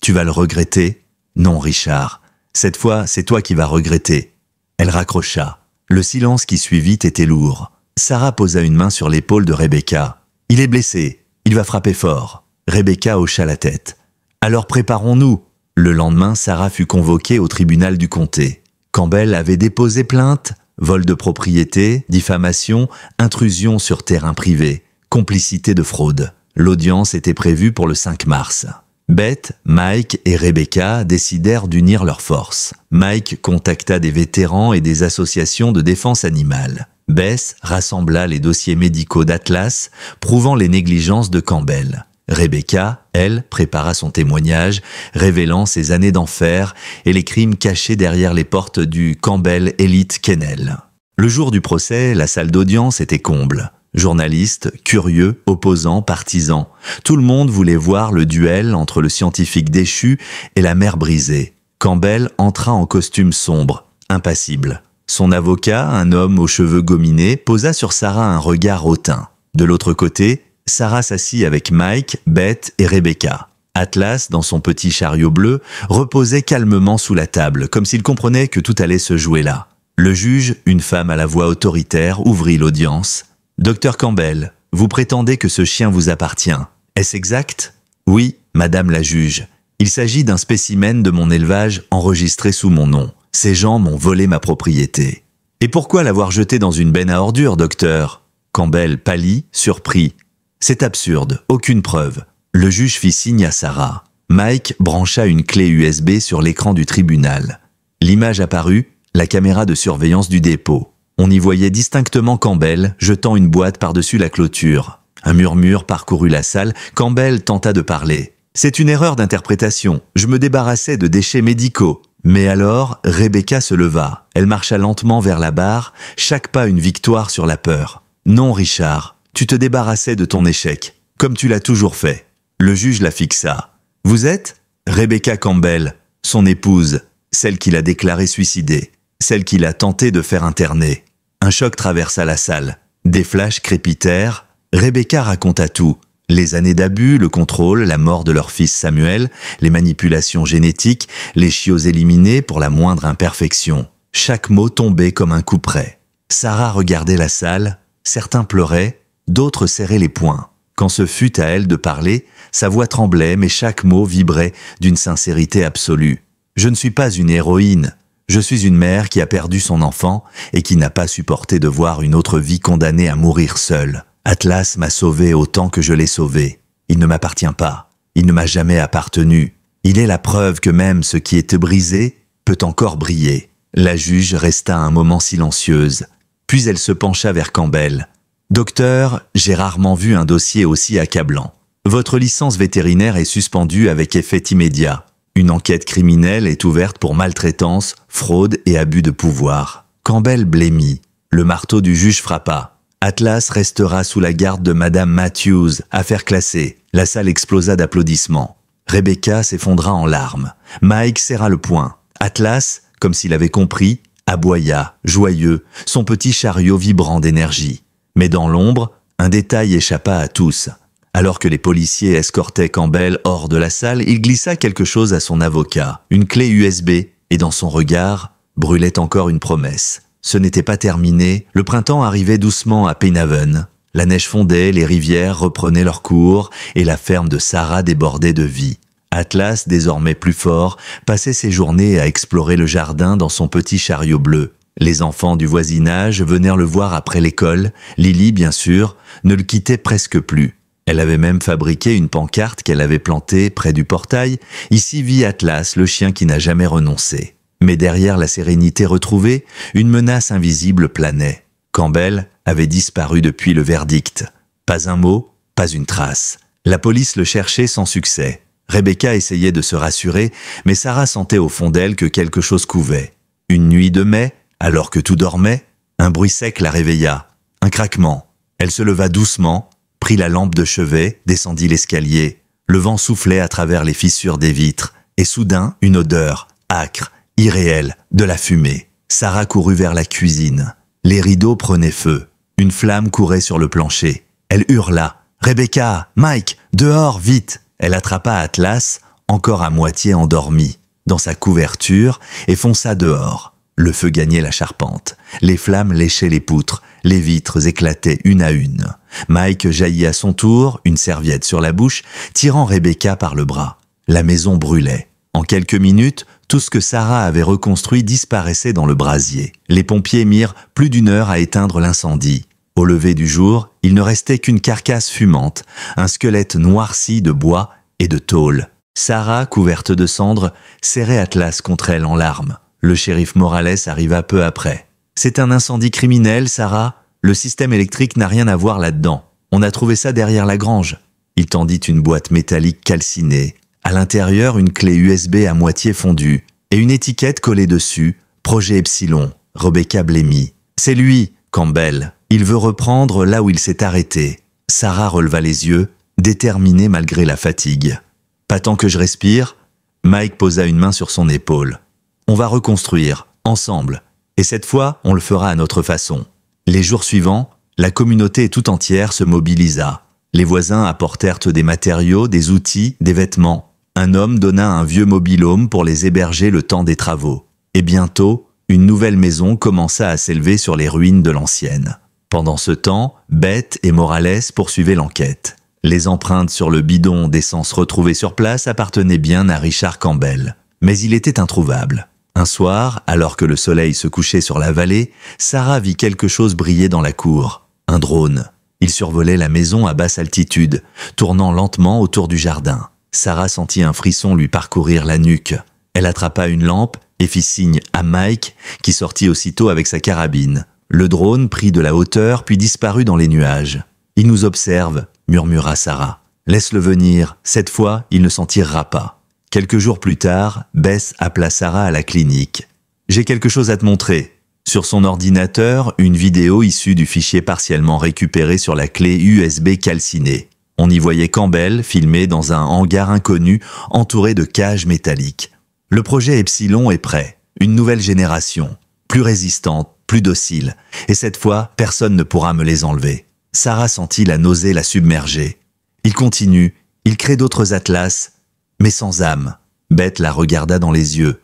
Tu vas le regretter ? Non, Richard. Cette fois, c'est toi qui vas regretter. Elle raccrocha. Le silence qui suivit était lourd. Sarah posa une main sur l'épaule de Rebecca. Il est blessé. Il va frapper fort. Rebecca hocha la tête. Alors préparons-nous. Le lendemain, Sarah fut convoquée au tribunal du comté. Campbell avait déposé plainte, vol de propriété, diffamation, intrusion sur terrain privé, complicité de fraude. L'audience était prévue pour le 5 mars. Beth, Mike et Rebecca décidèrent d'unir leurs forces. Mike contacta des vétérans et des associations de défense animale. Beth rassembla les dossiers médicaux d'Atlas, prouvant les négligences de Campbell. Rebecca, elle, prépara son témoignage, révélant ses années d'enfer et les crimes cachés derrière les portes du Campbell Elite Kennel. Le jour du procès, la salle d'audience était comble. Journalistes, curieux, opposants, partisans. Tout le monde voulait voir le duel entre le scientifique déchu et la mère brisée. Campbell entra en costume sombre, impassible. Son avocat, un homme aux cheveux gominés, posa sur Sarah un regard hautain. De l'autre côté, Sarah s'assit avec Mike, Beth et Rebecca. Atlas, dans son petit chariot bleu, reposait calmement sous la table, comme s'il comprenait que tout allait se jouer là. Le juge, une femme à la voix autoritaire, ouvrit l'audience. « Docteur Campbell, vous prétendez que ce chien vous appartient. Est-ce exact ?»« Oui, madame la juge. Il s'agit d'un spécimen de mon élevage enregistré sous mon nom. Ces gens m'ont volé ma propriété. »« Et pourquoi l'avoir jeté dans une benne à ordures, docteur ?» Campbell pâlit, surpris. « C'est absurde, aucune preuve. » Le juge fit signe à Sarah. Mike brancha une clé USB sur l'écran du tribunal. L'image apparut, la caméra de surveillance du dépôt. On y voyait distinctement Campbell jetant une boîte par-dessus la clôture. Un murmure parcourut la salle. Campbell tenta de parler. « C'est une erreur d'interprétation. Je me débarrassais de déchets médicaux. » Mais alors, Rebecca se leva. Elle marcha lentement vers la barre, chaque pas une victoire sur la peur. « Non, Richard, tu te débarrassais de ton échec, comme tu l'as toujours fait. » Le juge la fixa. « Vous êtes ?» Rebecca Campbell, son épouse, celle qu'il a déclarée suicidée, celle qu'il a tenté de faire interner. Un choc traversa la salle. Des flashs crépitèrent. Rebecca raconta tout. Les années d'abus, le contrôle, la mort de leur fils Samuel, les manipulations génétiques, les chiots éliminés pour la moindre imperfection. Chaque mot tombait comme un couperet. Sarah regardait la salle. Certains pleuraient, d'autres serraient les poings. Quand ce fut à elle de parler, sa voix tremblait, mais chaque mot vibrait d'une sincérité absolue. « Je ne suis pas une héroïne. Je suis une mère qui a perdu son enfant et qui n'a pas supporté de voir une autre vie condamnée à mourir seule. Atlas m'a sauvé autant que je l'ai sauvé. Il ne m'appartient pas. Il ne m'a jamais appartenu. Il est la preuve que même ce qui est brisé peut encore briller. » La juge resta un moment silencieuse. Puis elle se pencha vers Campbell. « Docteur, j'ai rarement vu un dossier aussi accablant. Votre licence vétérinaire est suspendue avec effet immédiat. Une enquête criminelle est ouverte pour maltraitance, fraude et abus de pouvoir. » Campbell blêmit. Le marteau du juge frappa. Atlas restera sous la garde de Madame Matthews, affaire classée. La salle explosa d'applaudissements. Rebecca s'effondra en larmes. Mike serra le poing. Atlas, comme s'il avait compris, aboya, joyeux, son petit chariot vibrant d'énergie. Mais dans l'ombre, un détail échappa à tous. Alors que les policiers escortaient Campbell hors de la salle, il glissa quelque chose à son avocat, une clé USB, et dans son regard brûlait encore une promesse. Ce n'était pas terminé, le printemps arrivait doucement à Penhaven. La neige fondait, les rivières reprenaient leur cours, et la ferme de Sarah débordait de vie. Atlas, désormais plus fort, passait ses journées à explorer le jardin dans son petit chariot bleu. Les enfants du voisinage venèrent le voir après l'école. Lily, bien sûr, ne le quittait presque plus. Elle avait même fabriqué une pancarte qu'elle avait plantée près du portail. Ici vit Atlas, le chien qui n'a jamais renoncé. Mais derrière la sérénité retrouvée, une menace invisible planait. Campbell avait disparu depuis le verdict. Pas un mot, pas une trace. La police le cherchait sans succès. Rebecca essayait de se rassurer, mais Sarah sentait au fond d'elle que quelque chose couvait. Une nuit de mai, alors que tout dormait, un bruit sec la réveilla. Un craquement. Elle se leva doucement, prit la lampe de chevet, descendit l'escalier. Le vent soufflait à travers les fissures des vitres, et soudain, une odeur, âcre, irréelle, de la fumée. Sarah courut vers la cuisine. Les rideaux prenaient feu. Une flamme courait sur le plancher. Elle hurla. « Rebecca, Mike, dehors, vite !» Elle attrapa Atlas, encore à moitié endormi, dans sa couverture, et fonça dehors. Le feu gagnait la charpente. Les flammes léchaient les poutres. Les vitres éclataient une à une. Mike jaillit à son tour, une serviette sur la bouche, tirant Rebecca par le bras. La maison brûlait. En quelques minutes, tout ce que Sarah avait reconstruit disparaissait dans le brasier. Les pompiers mirent plus d'1 heure à éteindre l'incendie. Au lever du jour, il ne restait qu'une carcasse fumante, un squelette noirci de bois et de tôle. Sarah, couverte de cendres, serrait Atlas contre elle en larmes. Le shérif Morales arriva peu après. « C'est un incendie criminel, Sarah. Le système électrique n'a rien à voir là-dedans. On a trouvé ça derrière la grange. » Il tendit une boîte métallique calcinée. À l'intérieur, une clé USB à moitié fondue et une étiquette collée dessus, Projet Epsilon, Rebecca Blémy. C'est lui, Campbell. Il veut reprendre là où il s'est arrêté. Sarah releva les yeux, déterminée malgré la fatigue. Pas tant que je respire. Mike posa une main sur son épaule. On va reconstruire, ensemble. Et cette fois, on le fera à notre façon. Les jours suivants, la communauté tout entière se mobilisa. Les voisins apportèrent des matériaux, des outils, des vêtements. Un homme donna un vieux mobil-home pour les héberger le temps des travaux. Et bientôt, une nouvelle maison commença à s'élever sur les ruines de l'ancienne. Pendant ce temps, Beth et Morales poursuivaient l'enquête. Les empreintes sur le bidon d'essence retrouvées sur place appartenaient bien à Richard Campbell. Mais il était introuvable. Un soir, alors que le soleil se couchait sur la vallée, Sarah vit quelque chose briller dans la cour. Un drone. Il survolait la maison à basse altitude, tournant lentement autour du jardin. Sarah sentit un frisson lui parcourir la nuque. Elle attrapa une lampe et fit signe à Mike, qui sortit aussitôt avec sa carabine. Le drone prit de la hauteur puis disparut dans les nuages. « Il nous observe », murmura Sarah. « Laisse-le venir, cette fois, il ne s'en tirera pas. » Quelques jours plus tard, Beth appela Sarah à la clinique. « J'ai quelque chose à te montrer. » Sur son ordinateur, une vidéo issue du fichier partiellement récupéré sur la clé USB calcinée. On y voyait Campbell filmé dans un hangar inconnu entouré de cages métalliques. Le projet Epsilon est prêt. Une nouvelle génération. Plus résistante, plus docile. Et cette fois, personne ne pourra me les enlever. Sarah sentit la nausée la submerger. Il continue. Il crée d'autres atlas, mais sans âme. Beth la regarda dans les yeux.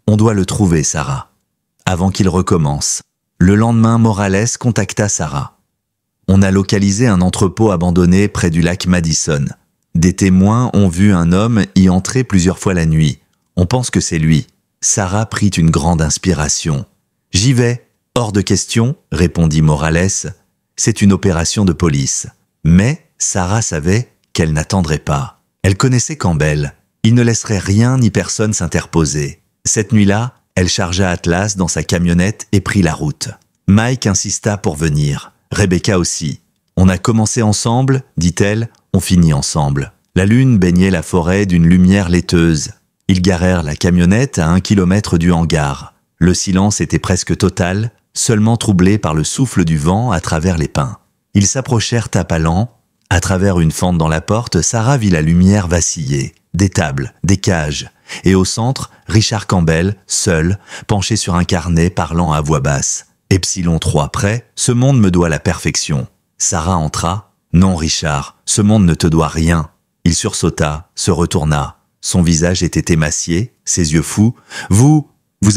On doit le trouver, Sarah. Avant qu'il recommence. Le lendemain, Morales contacta Sarah. On a localisé un entrepôt abandonné près du lac Madison. Des témoins ont vu un homme y entrer plusieurs fois la nuit. On pense que c'est lui. Sarah prit une grande inspiration. « J'y vais. Hors de question, » répondit Morales. « C'est une opération de police. » Mais Sarah savait qu'elle n'attendrait pas. Elle connaissait Campbell. Il ne laisserait rien ni personne s'interposer. Cette nuit-là, elle chargea Atlas dans sa camionnette et prit la route. Mike insista pour venir. Rebecca aussi. « On a commencé ensemble, dit-elle, on finit ensemble. » La lune baignait la forêt d'une lumière laiteuse. Ils garèrent la camionnette à 1 kilomètre du hangar. Le silence était presque total, seulement troublé par le souffle du vent à travers les pins. Ils s'approchèrent tapalant. À travers une fente dans la porte, Sarah vit la lumière vaciller. Des tables, des cages. Et au centre, Richard Campbell, seul, penché sur un carnet parlant à voix basse. Epsilon 3 prêt, ce monde me doit la perfection. Sarah entra. Non, Richard, ce monde ne te doit rien. Il sursauta, se retourna. Son visage était émacié, ses yeux fous. Vous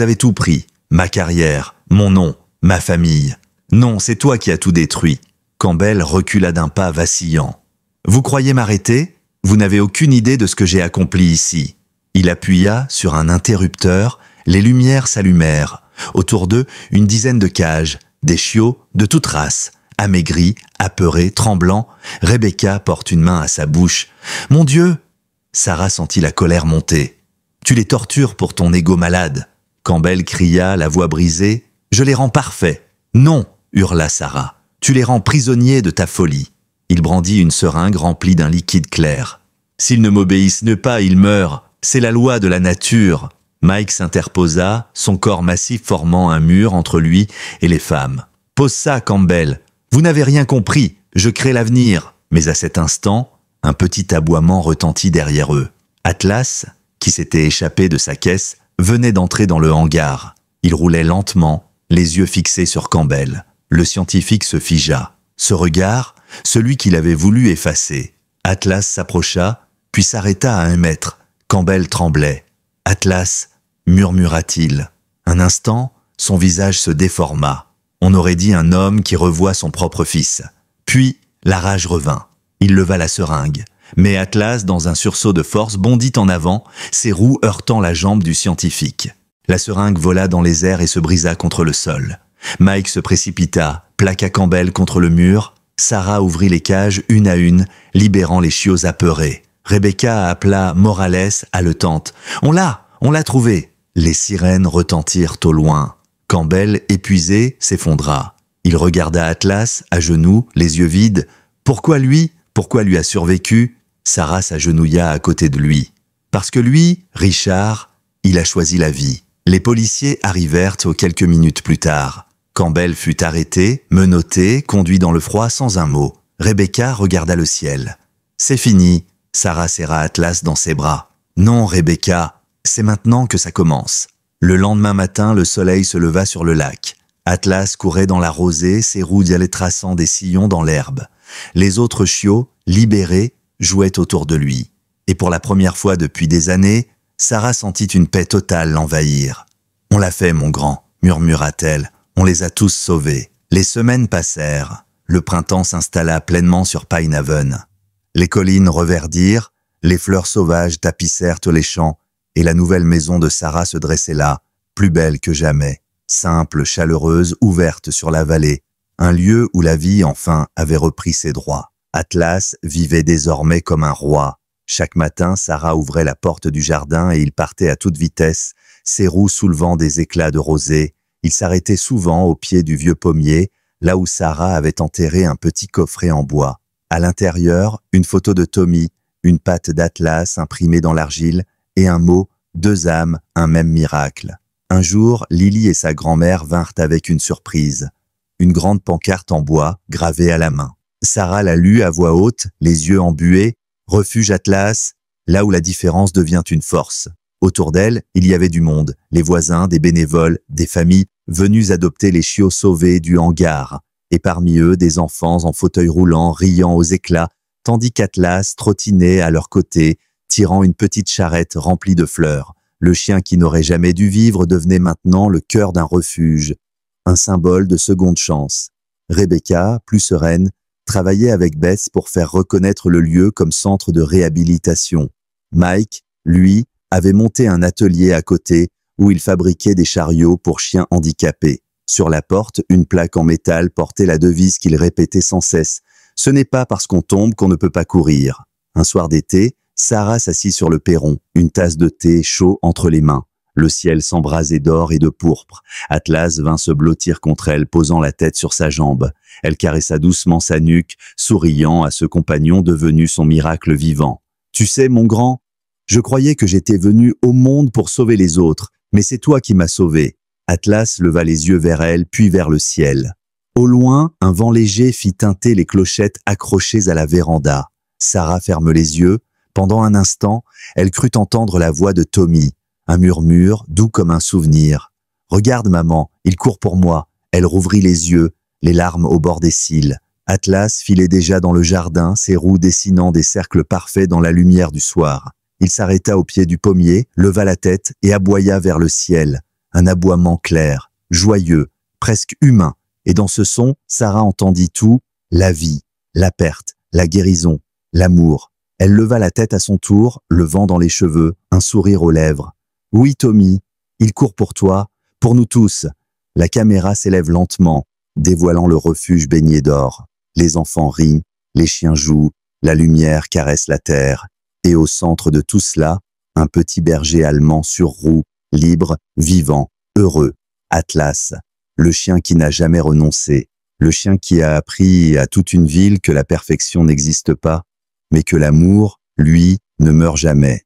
avez tout pris. Ma carrière, mon nom, ma famille. Non, c'est toi qui as tout détruit. Campbell recula d'un pas vacillant. Vous croyez m'arrêter? Vous n'avez aucune idée de ce que j'ai accompli ici. Il appuya sur un interrupteur, les lumières s'allumèrent. Autour d'eux, une dizaine de cages, des chiots de toute race. Amaigris, apeurés, tremblants, Rebecca porte une main à sa bouche. « Mon Dieu !» Sarah sentit la colère monter. « Tu les tortures pour ton ego malade !» Campbell cria, la voix brisée. « Je les rends parfaits !»« Non !» hurla Sarah. « Tu les rends prisonniers de ta folie !» Il brandit une seringue remplie d'un liquide clair. « S'ils ne m'obéissent pas, ils meurent. C'est la loi de la nature. » Mike s'interposa, son corps massif formant un mur entre lui et les femmes. « Pose ça, Campbell. Vous n'avez rien compris. Je crée l'avenir. » Mais à cet instant, un petit aboiement retentit derrière eux. Atlas, qui s'était échappé de sa caisse, venait d'entrer dans le hangar. Il roulait lentement, les yeux fixés sur Campbell. Le scientifique se figea. Ce regard, celui qu'il avait voulu effacer. Atlas s'approcha, puis s'arrêta à 1 mètre. Campbell tremblait. « Atlas !» murmura-t-il. Un instant, son visage se déforma. On aurait dit un homme qui revoit son propre fils. Puis, la rage revint. Il leva la seringue. Mais Atlas, dans un sursaut de force, bondit en avant, ses roues heurtant la jambe du scientifique. La seringue vola dans les airs et se brisa contre le sol. Mike se précipita, plaqua Campbell contre le mur. Sarah ouvrit les cages une à une, libérant les chiots apeurés. Rebecca appela Morales, haletante. « On l'a trouvé !» Les sirènes retentirent au loin. Campbell, épuisé, s'effondra. Il regarda Atlas, à genoux, les yeux vides. Pourquoi lui a survécu? Sarah s'agenouilla à côté de lui. Parce que lui, Richard, il a choisi la vie. Les policiers arrivèrent aux quelques minutes plus tard. Campbell fut arrêté, menotté, conduit dans le froid sans un mot. Rebecca regarda le ciel. « C'est fini !» Sarah serra Atlas dans ses bras. « Non, Rebecca, c'est maintenant que ça commence. » Le lendemain matin, le soleil se leva sur le lac. Atlas courait dans la rosée, ses roues traçant des sillons dans l'herbe. Les autres chiots, libérés, jouaient autour de lui. Et pour la première fois depuis des années, Sarah sentit une paix totale l'envahir. « On l'a fait, mon grand », murmura-t-elle. « On les a tous sauvés. » Les semaines passèrent. Le printemps s'installa pleinement sur Pine Haven. Les collines reverdirent, les fleurs sauvages tapissèrent les champs, et la nouvelle maison de Sarah se dressait là, plus belle que jamais, simple, chaleureuse, ouverte sur la vallée, un lieu où la vie, enfin, avait repris ses droits. Atlas vivait désormais comme un roi. Chaque matin, Sarah ouvrait la porte du jardin et il partait à toute vitesse, ses roues soulevant des éclats de rosée. Il s'arrêtait souvent au pied du vieux pommier, là où Sarah avait enterré un petit coffret en bois. À l'intérieur, une photo de Tommy, une patte d'Atlas imprimée dans l'argile et un mot, 2 âmes, un même miracle. Un jour, Lily et sa grand-mère vinrent avec une surprise. Une grande pancarte en bois, gravée à la main. Sarah la lut à voix haute, les yeux embués. « Refuge Atlas, là où la différence devient une force. » Autour d'elle, il y avait du monde, les voisins, des bénévoles, des familles venus adopter les chiots sauvés du hangar. Et parmi eux, des enfants en fauteuil roulant, riant aux éclats, tandis qu'Atlas trottinait à leur côté, tirant une petite charrette remplie de fleurs. Le chien qui n'aurait jamais dû vivre devenait maintenant le cœur d'un refuge, un symbole de seconde chance. Rebecca, plus sereine, travaillait avec Beth pour faire reconnaître le lieu comme centre de réhabilitation. Mike, lui, avait monté un atelier à côté où il fabriquait des chariots pour chiens handicapés. Sur la porte, une plaque en métal portait la devise qu'il répétait sans cesse. « Ce n'est pas parce qu'on tombe qu'on ne peut pas courir. » Un soir d'été, Sarah s'assit sur le perron, une tasse de thé chaud entre les mains. Le ciel s'embrasait d'or et de pourpre. Atlas vint se blottir contre elle, posant la tête sur sa jambe. Elle caressa doucement sa nuque, souriant à ce compagnon devenu son miracle vivant. « Tu sais, mon grand, je croyais que j'étais venu au monde pour sauver les autres, mais c'est toi qui m'as sauvé. » Atlas leva les yeux vers elle, puis vers le ciel. Au loin, un vent léger fit tinter les clochettes accrochées à la véranda. Sarah ferme les yeux. Pendant un instant, elle crut entendre la voix de Tommy, un murmure doux comme un souvenir. « Regarde, maman, il court pour moi. » Elle rouvrit les yeux, les larmes au bord des cils. Atlas filait déjà dans le jardin, ses roues dessinant des cercles parfaits dans la lumière du soir. Il s'arrêta au pied du pommier, leva la tête et aboya vers le ciel. Un aboiement clair, joyeux, presque humain. Et dans ce son, Sarah entendit tout, la vie, la perte, la guérison, l'amour. Elle leva la tête à son tour, le vent dans les cheveux, un sourire aux lèvres. « Oui, Tommy, il court pour toi, pour nous tous. » La caméra s'élève lentement, dévoilant le refuge baigné d'or. Les enfants rient, les chiens jouent, la lumière caresse la terre. Et au centre de tout cela, un petit berger allemand sur roue, libre, vivant, heureux. Atlas, le chien qui n'a jamais renoncé, le chien qui a appris à toute une ville que la perfection n'existe pas, mais que l'amour, lui, ne meurt jamais.